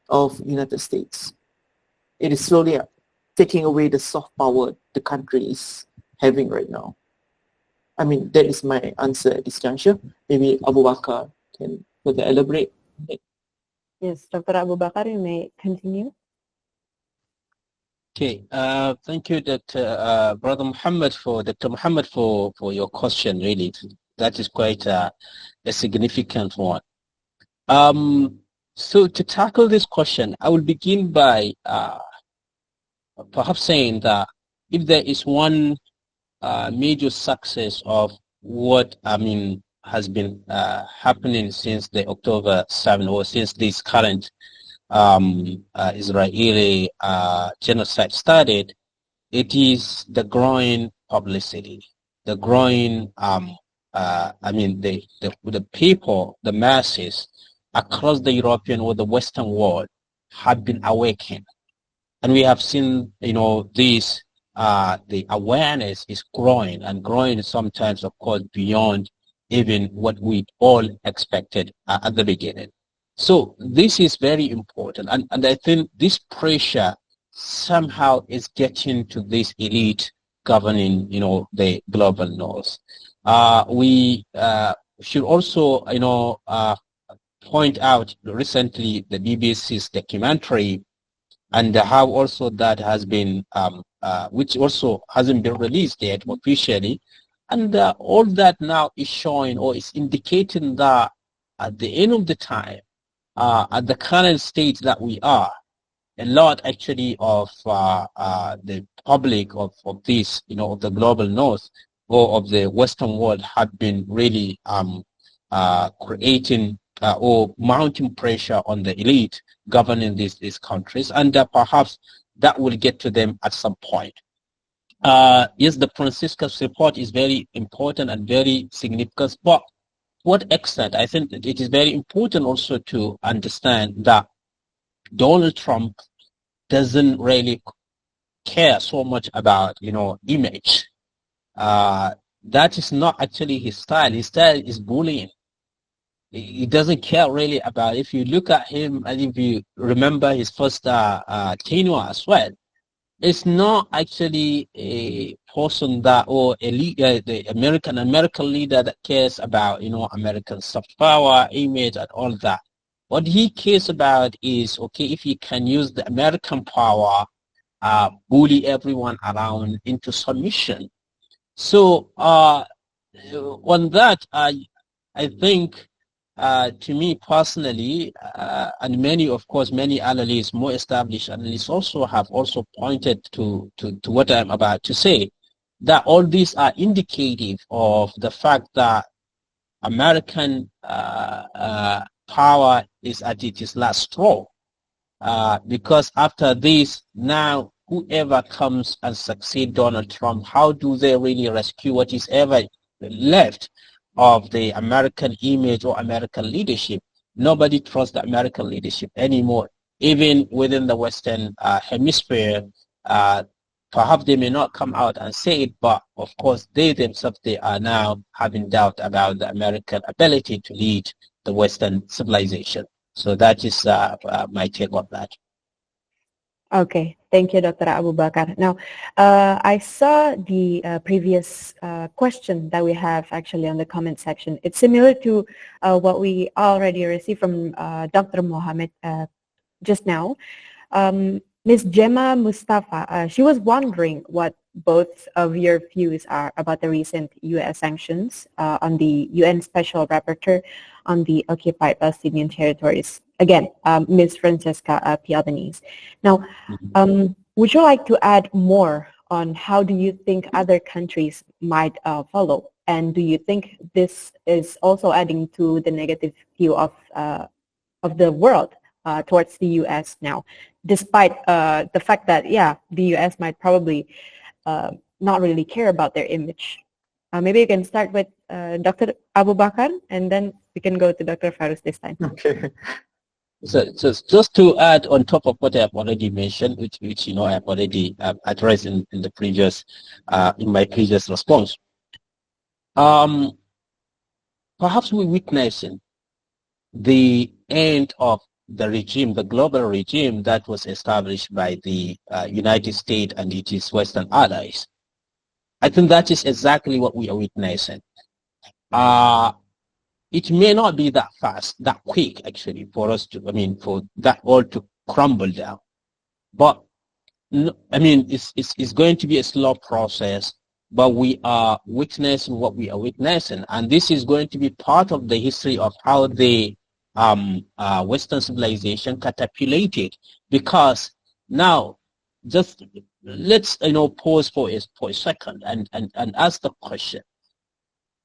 of United States. It is slowly taking away the soft power the country is having right now. I mean, that is my answer at this juncture. Maybe Abubakar can further elaborate. Yes, Dr. Abubakar, you may continue. Okay, thank you, Brother Muhammad, Dr. Muhammad, for your question. Really, that is quite a significant one. So to tackle this question, I will begin by perhaps saying that if there is one major success of what has been happening since the October 7 or since this current Israeli genocide started, it is the growing publicity, the growing the people, the masses across the European or the Western world have been awakened, and we have seen this the awareness is growing and growing, sometimes of course beyond even what we all expected at the beginning. So this is very important, and I think this pressure somehow is getting to this elite governing the global north. We should also point out recently the BBC's documentary, and how also that has been which also hasn't been released yet officially, and all that now is showing or is indicating that at the end of the time, at the current state that we are, a lot actually of the public of this, of the global north or of the Western world have been really creating or mounting pressure on the elite governing these countries, and perhaps that will get to them at some point. Yes, the Francisca's report is very important and very significant, but to what extent? I think that it is very important also to understand that Donald Trump doesn't really care so much about image. That is not actually his style. His style is bullying. He doesn't care really about, if you look at him and if you remember his first tenure as well, it's not actually a person that, or a leader, the American leader that cares about American soft power, image, and all that. What he cares about is, okay, if he can use the American power, bully everyone around into submission. So on that, I think, to me personally, and many analysts, more established analysts have also pointed to what I'm about to say, that all these are indicative of the fact that American power is at its last straw, because after this, now whoever comes and succeed Donald Trump, how do they really rescue what is ever left of the American image or American leadership? Nobody trusts the American leadership anymore, even within the Western hemisphere. Perhaps they may not come out and say it, but of course they themselves, they are now having doubt about the American ability to lead the Western civilization. So that is my take on that. Okay, thank you, Dr. Abubakar. Now, I saw the previous question that we have actually on the comment section. It's similar to what we already received from Dr. Mohammed just now. Ms. Gemma Mustafa, she was wondering what both of your views are about the recent U.S. sanctions on the UN Special Rapporteur on the occupied Palestinian territories. Again, Ms. Francesca P. Albanese. Now, would you like to add more on how do you think other countries might follow? And do you think this is also adding to the negative view of the world towards the U.S. now, despite the fact that, yeah, the U.S. might probably not really care about their image? Maybe you can start with Dr. Abubakar, and then we can go to Dr. Ferooze this time. Okay. So just to add on top of what I've already mentioned, which you know I've already addressed in the previous in my previous response. Perhaps we're witnessing the end of the regime, the global regime that was established by the United States and its Western allies. I think that is exactly what we are witnessing. It may not be that fast, that quick, actually, for us to, for that all to crumble down. But, it's going to be a slow process, but we are witnessing what we are witnessing. And this is going to be part of the history of how the Western civilization catapulted. Because now, just let's, pause for a second and ask the question.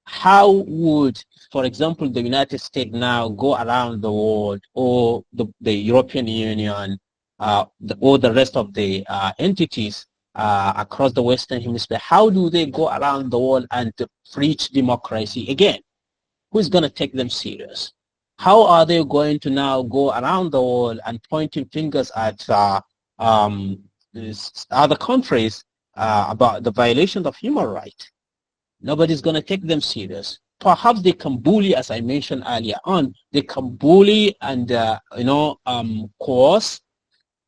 How would, for example, the United States now go around the world, or the European Union, or the rest of the entities across the Western Hemisphere, how do they go around the world and preach democracy again? Who's going to take them serious? How are they going to now go around the world and pointing fingers at other countries about the violation of human rights? Nobody's going to take them serious. Perhaps they can bully, as I mentioned earlier on, they can bully and, coerce,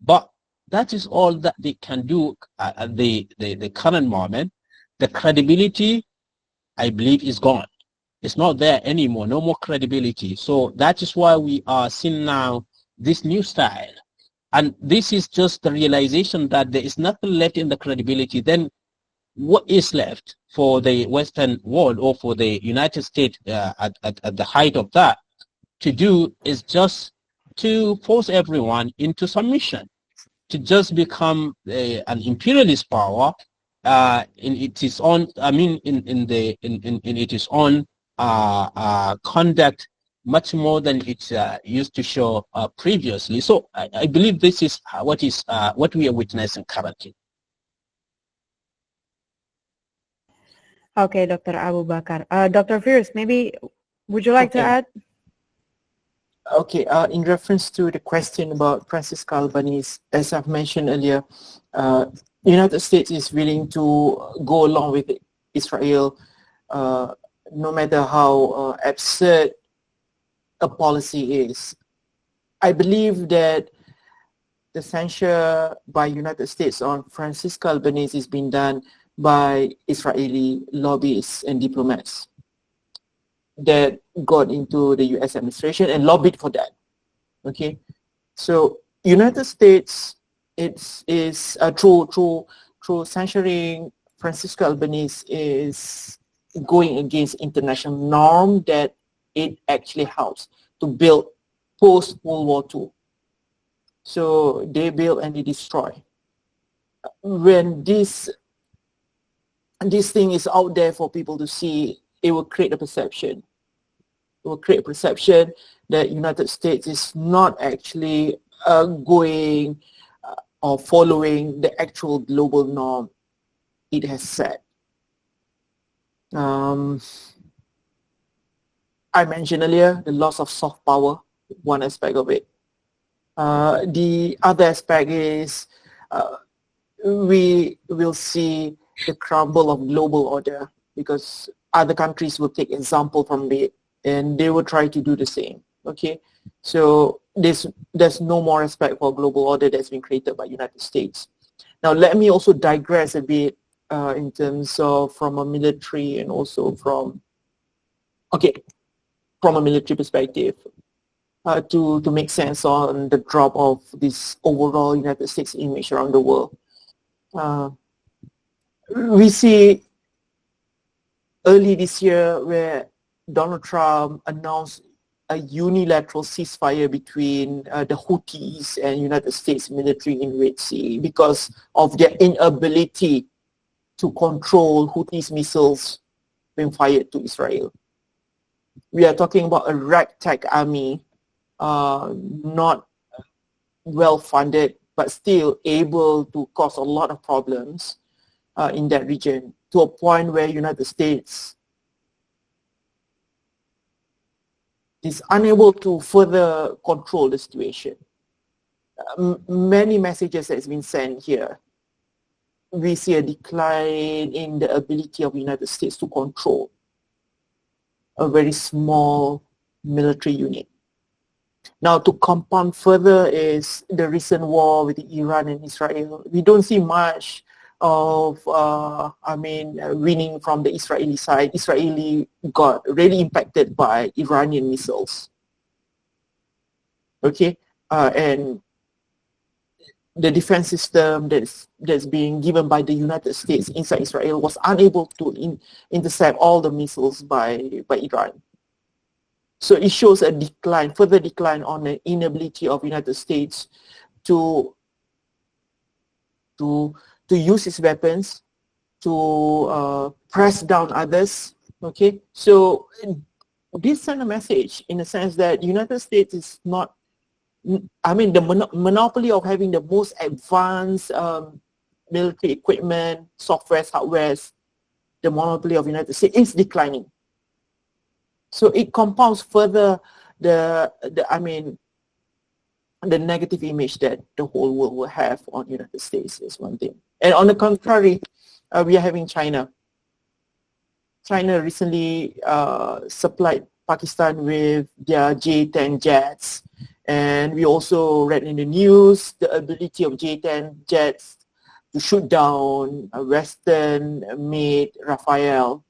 but that is all that they can do at the current moment. The credibility, I believe, is gone. It's not there anymore, no more credibility. So that is why we are seeing now this new style. And this is just the realization that there is nothing left in the credibility. Then what is left for the Western world, or for the United States at the height of that, to do is just to force everyone into submission, to just become an imperialist power in its own, in its own conduct, much more than it used to show previously. So I believe this is what we are witnessing currently. Okay, Dr. Abubakar. Dr. Ferooze, maybe would you like to add? Okay, in reference to the question about Francesca Albanese, as I've mentioned earlier, United States is willing to go along with Israel, no matter how absurd a policy is. I believe that the censure by United States on Francesca Albanese is being done by Israeli lobbyists and diplomats that got into the US administration and lobbied for that. Okay, so United States, is through censuring Francesca Albanese, is going against international norm that it actually helps to build post World War II. So they build and they destroy. When this thing is out there for people to see, it will create a perception. It will create a perception that United States is not actually going or following the actual global norm it has set. I mentioned earlier the loss of soft power, one aspect of it. The other aspect is we will see the crumble of global order, because other countries will take example from it and they will try to do the same. Okay, So there's no more respect for global order that's been created by United States. Now let me also digress a bit in terms of from a military and also from a military perspective to make sense on the drop of this overall United States image around the world. We see early this year where Donald Trump announced a unilateral ceasefire between the Houthis and United States military in Red Sea because of their inability to control Houthis missiles being fired to Israel. We are talking about a ragtag army, not well funded, but still able to cause a lot of problems in that region, to a point where United States is unable to further control the situation. Many messages that has been sent here. We see a decline in the ability of the United States to control a very small military unit. Now, to compound further is the recent war with Iran and Israel. We don't see much of, winning from the Israeli side. Israeli got really impacted by Iranian missiles. Okay, and the defense system that's being given by the United States inside Israel was unable to intercept all the missiles by Iran. So it shows a decline, further decline on the inability of United States to use its weapons to press down others. Okay, so this send a message in the sense that United States is not, the monopoly of having the most advanced military equipment, software, hardware, the monopoly of United States is declining. So it compounds further the negative image that the whole world will have on United States is one thing. And on the contrary, we are having China. China recently supplied Pakistan with their J-10 jets. And we also read in the news the ability of J-10 jets to shoot down a Western-made Rafale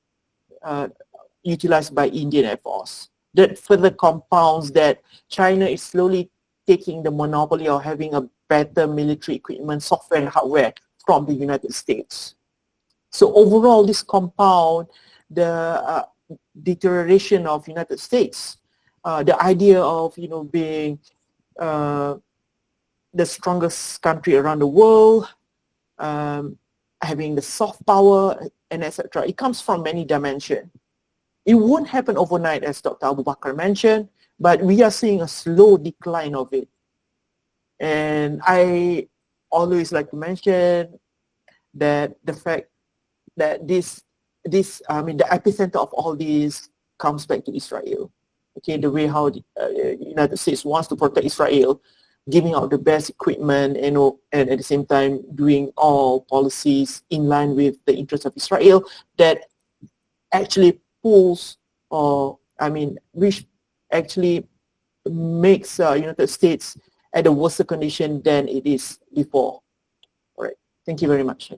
utilized by Indian Air Force. That further compounds that China is slowly taking the monopoly of having a better military equipment, software and hardware from the United States. So overall, this compound the deterioration of United States. The idea of being the strongest country around the world, having the soft power, and etc. It comes from many dimensions. It won't happen overnight, as Dr. Abubakar mentioned, but we are seeing a slow decline of it. And I always like to mention that the fact that the epicenter of all this comes back to Israel. Okay, the way how the United States wants to protect Israel, giving out the best equipment, and at the same time doing all policies in line with the interests of Israel that actually pulls, which actually makes United States at a worse condition than it is before. All right. Thank you very much.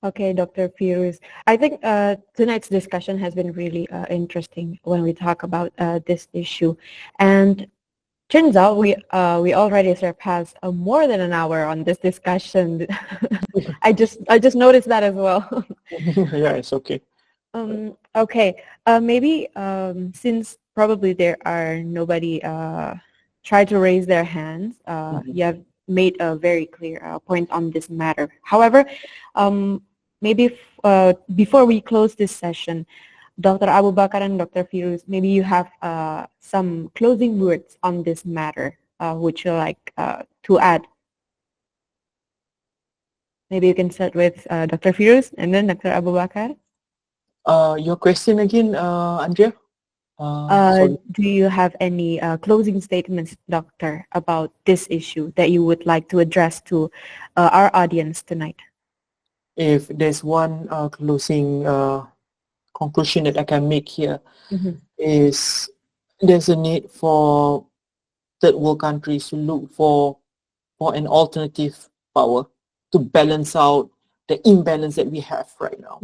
Okay, Dr. Ferooze. I think tonight's discussion has been really interesting when we talk about this issue. And turns out we already surpassed more than an hour on this discussion. I just noticed that as well. Yeah, it's okay. Okay, maybe since probably there are nobody try to raise their hands, you have made a very clear point on this matter. However, maybe before we close this session, Dr. Abubakar and Dr. Ferooze, maybe you have some closing words on this matter, which you like to add. Maybe you can start with Dr. Ferooze and then Dr. Abubakar. Your question again, Andrea? Do you have any closing statements, Doctor, about this issue that you would like to address to our audience tonight? If there's one closing conclusion that I can make here, is there's a need for third world countries to look for an alternative power to balance out the imbalance that we have right now.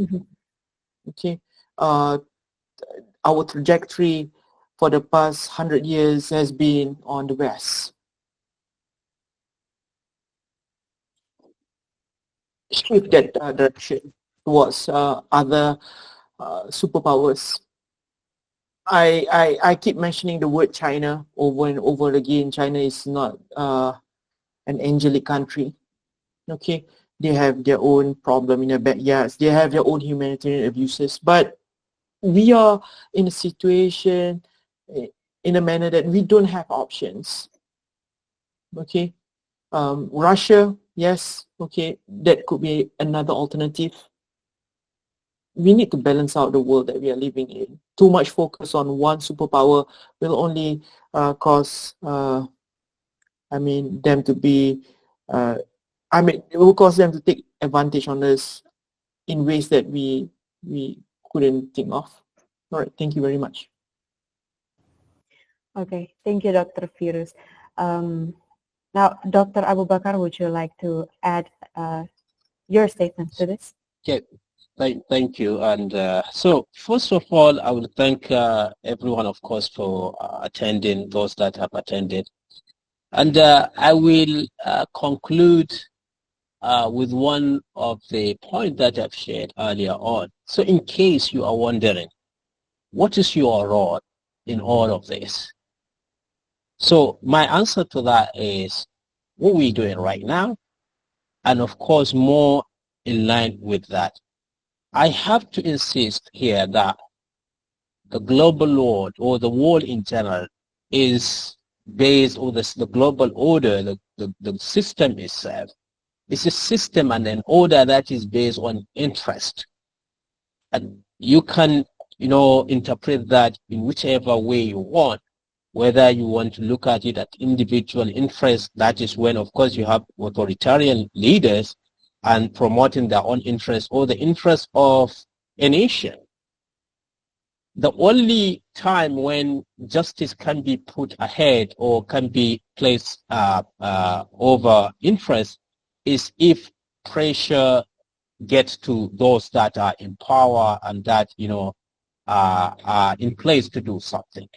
Okay, our trajectory for the past 100 years has been on the West. Shift that direction towards other superpowers. I keep mentioning the word China over and over again. China is not an angelic country. Okay, they have their own problem in their backyards. They have their own humanitarian abuses. But we are in a situation, in a manner that we don't have options. Okay, Russia, yes. Okay, that could be another alternative. We need to balance out the world that we are living in. Too much focus on one superpower will only cause, them to be, it will cause them to take advantage on us in ways that we couldn't think of. All right, thank you very much. Okay, thank you, Dr. Ferooze. Now, Dr. Abubakar, would you like to add your statement to this? Okay. Thank you. And so, first of all, I will thank everyone, of course, for attending, those that have attended. And I will conclude with one of the points that I've shared earlier on. So in case you are wondering, what is your role in all of this? So my answer to that is what we're doing right now, and of course, more in line with that. I have to insist here that the global world, or the world in general, is based on the global order, the system itself. It's a system and an order that is based on interest. And you can, interpret that in whichever way you want, whether you want to look at it at individual interest. That is when, of course, you have authoritarian leaders and promoting their own interests, or the interest of a nation. The only time when justice can be put ahead or can be placed over interest is if pressure gets to those that are in power and that are in place to do something.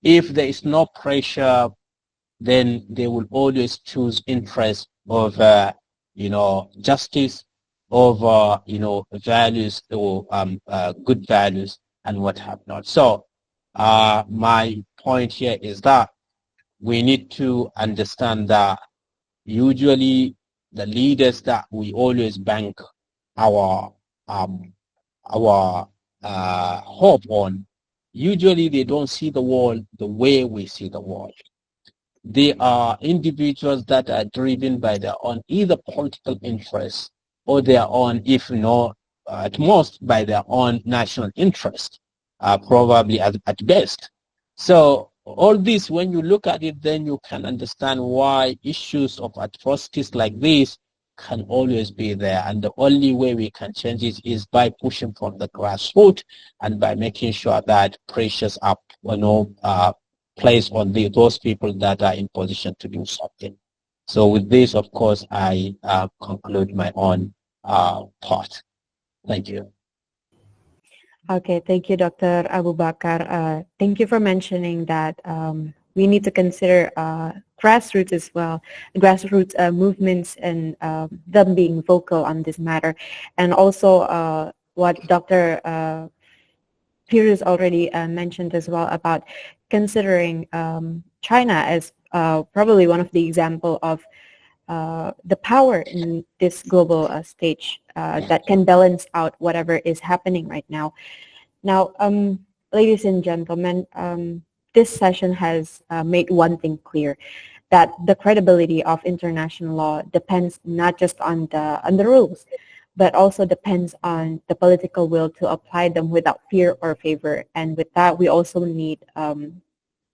If there is no pressure, then they will always choose interest over justice, over values, or good values and what have not. So my point here is that we need to understand that usually the leaders that we always bank our hope on, usually they don't see the world the way we see the world. They are individuals that are driven by their own either political interests or their own, if not at most, by their own national interest, probably at best. So all this, when you look at it, then you can understand why issues of atrocities like this can always be there. And the only way we can change it is by pushing from the grassroots and by making sure that pressures are placed on those people that are in position to do something. So with this, of course, I conclude my own part. Thank you. Okay, thank you, Dr. Abubakar. Thank you for mentioning that we need to consider grassroots as well, grassroots movements and them being vocal on this matter. And also what Dr. Ferooze already mentioned as well about considering China as probably one of the example of the power in this global stage that can balance out whatever is happening right now. Now, ladies and gentlemen, this session has made one thing clear, that the credibility of international law depends not just on the rules, but also depends on the political will to apply them without fear or favor. And with that, we also need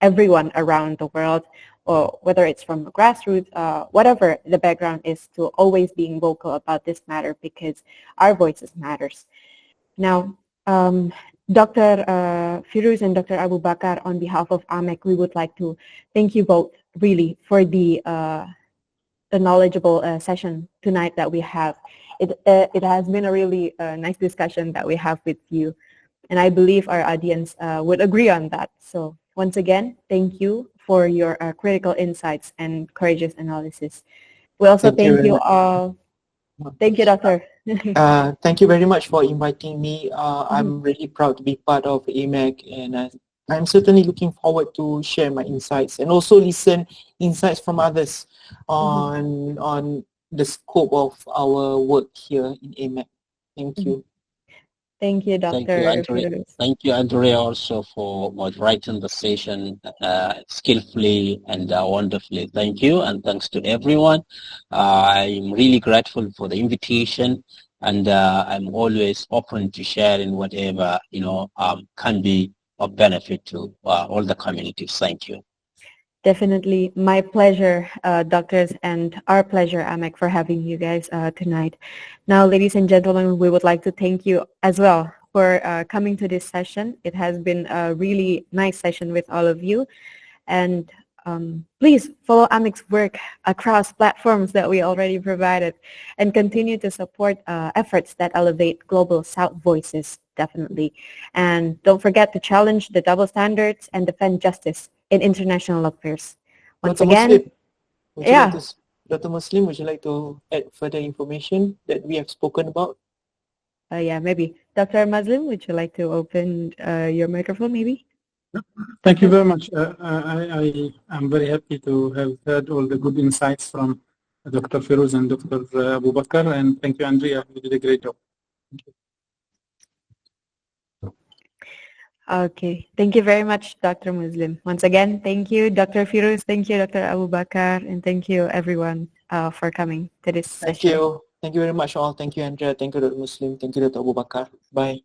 everyone around the world, or whether it's from grassroots, whatever the background is, to always being vocal about this matter, because our voices matters. Now, Dr. Ferooze and Dr. Abubakar, on behalf of AMEC, we would like to thank you both really for the knowledgeable session tonight that we have. It has been a really nice discussion that we have with you, and I believe our audience would agree on that. So once again, thank you for your critical insights and courageous analysis. We also thank you all. Thank you, Doctor. Thank you very much for inviting me. I'm really proud to be part of AMEC, and I'm certainly looking forward to share my insights and also listen insights from others on the scope of our work here in AMEC. Thank you. Thank you, Dr. Thank you, Andrea, also for moderating the session skillfully and wonderfully. Thank you, and thanks to everyone. I'm really grateful for the invitation, and I'm always open to sharing whatever can be of benefit to all the communities. Thank you. Definitely. My pleasure, doctors, and our pleasure, AMEC, for having you guys tonight. Now, ladies and gentlemen, we would like to thank you as well for coming to this session. It has been a really nice session with all of you. And please follow AMEC's work across platforms that we already provided and continue to support efforts that elevate global South voices, definitely. And don't forget to challenge the double standards and defend justice in international affairs. Once again, Dr. Muslim, would you like to add further information that we have spoken about? Yeah, maybe. Dr. Muslim, would you like to open your microphone, maybe? Thank you very much. I am very happy to have heard all the good insights from Dr. Ferooze and Dr. Abubakar, and thank you, Andrea. You did a great job. Thank you. Okay, thank you very much, Dr. Muslim. Once again, thank you, Dr. Ferooze, thank you, Dr. Abubakar, and thank you, everyone, for coming to this session. Thank you very much, all. Thank you, Andrea. Thank you, Dr. Muslim. Thank you, Dr. Abubakar. Bye.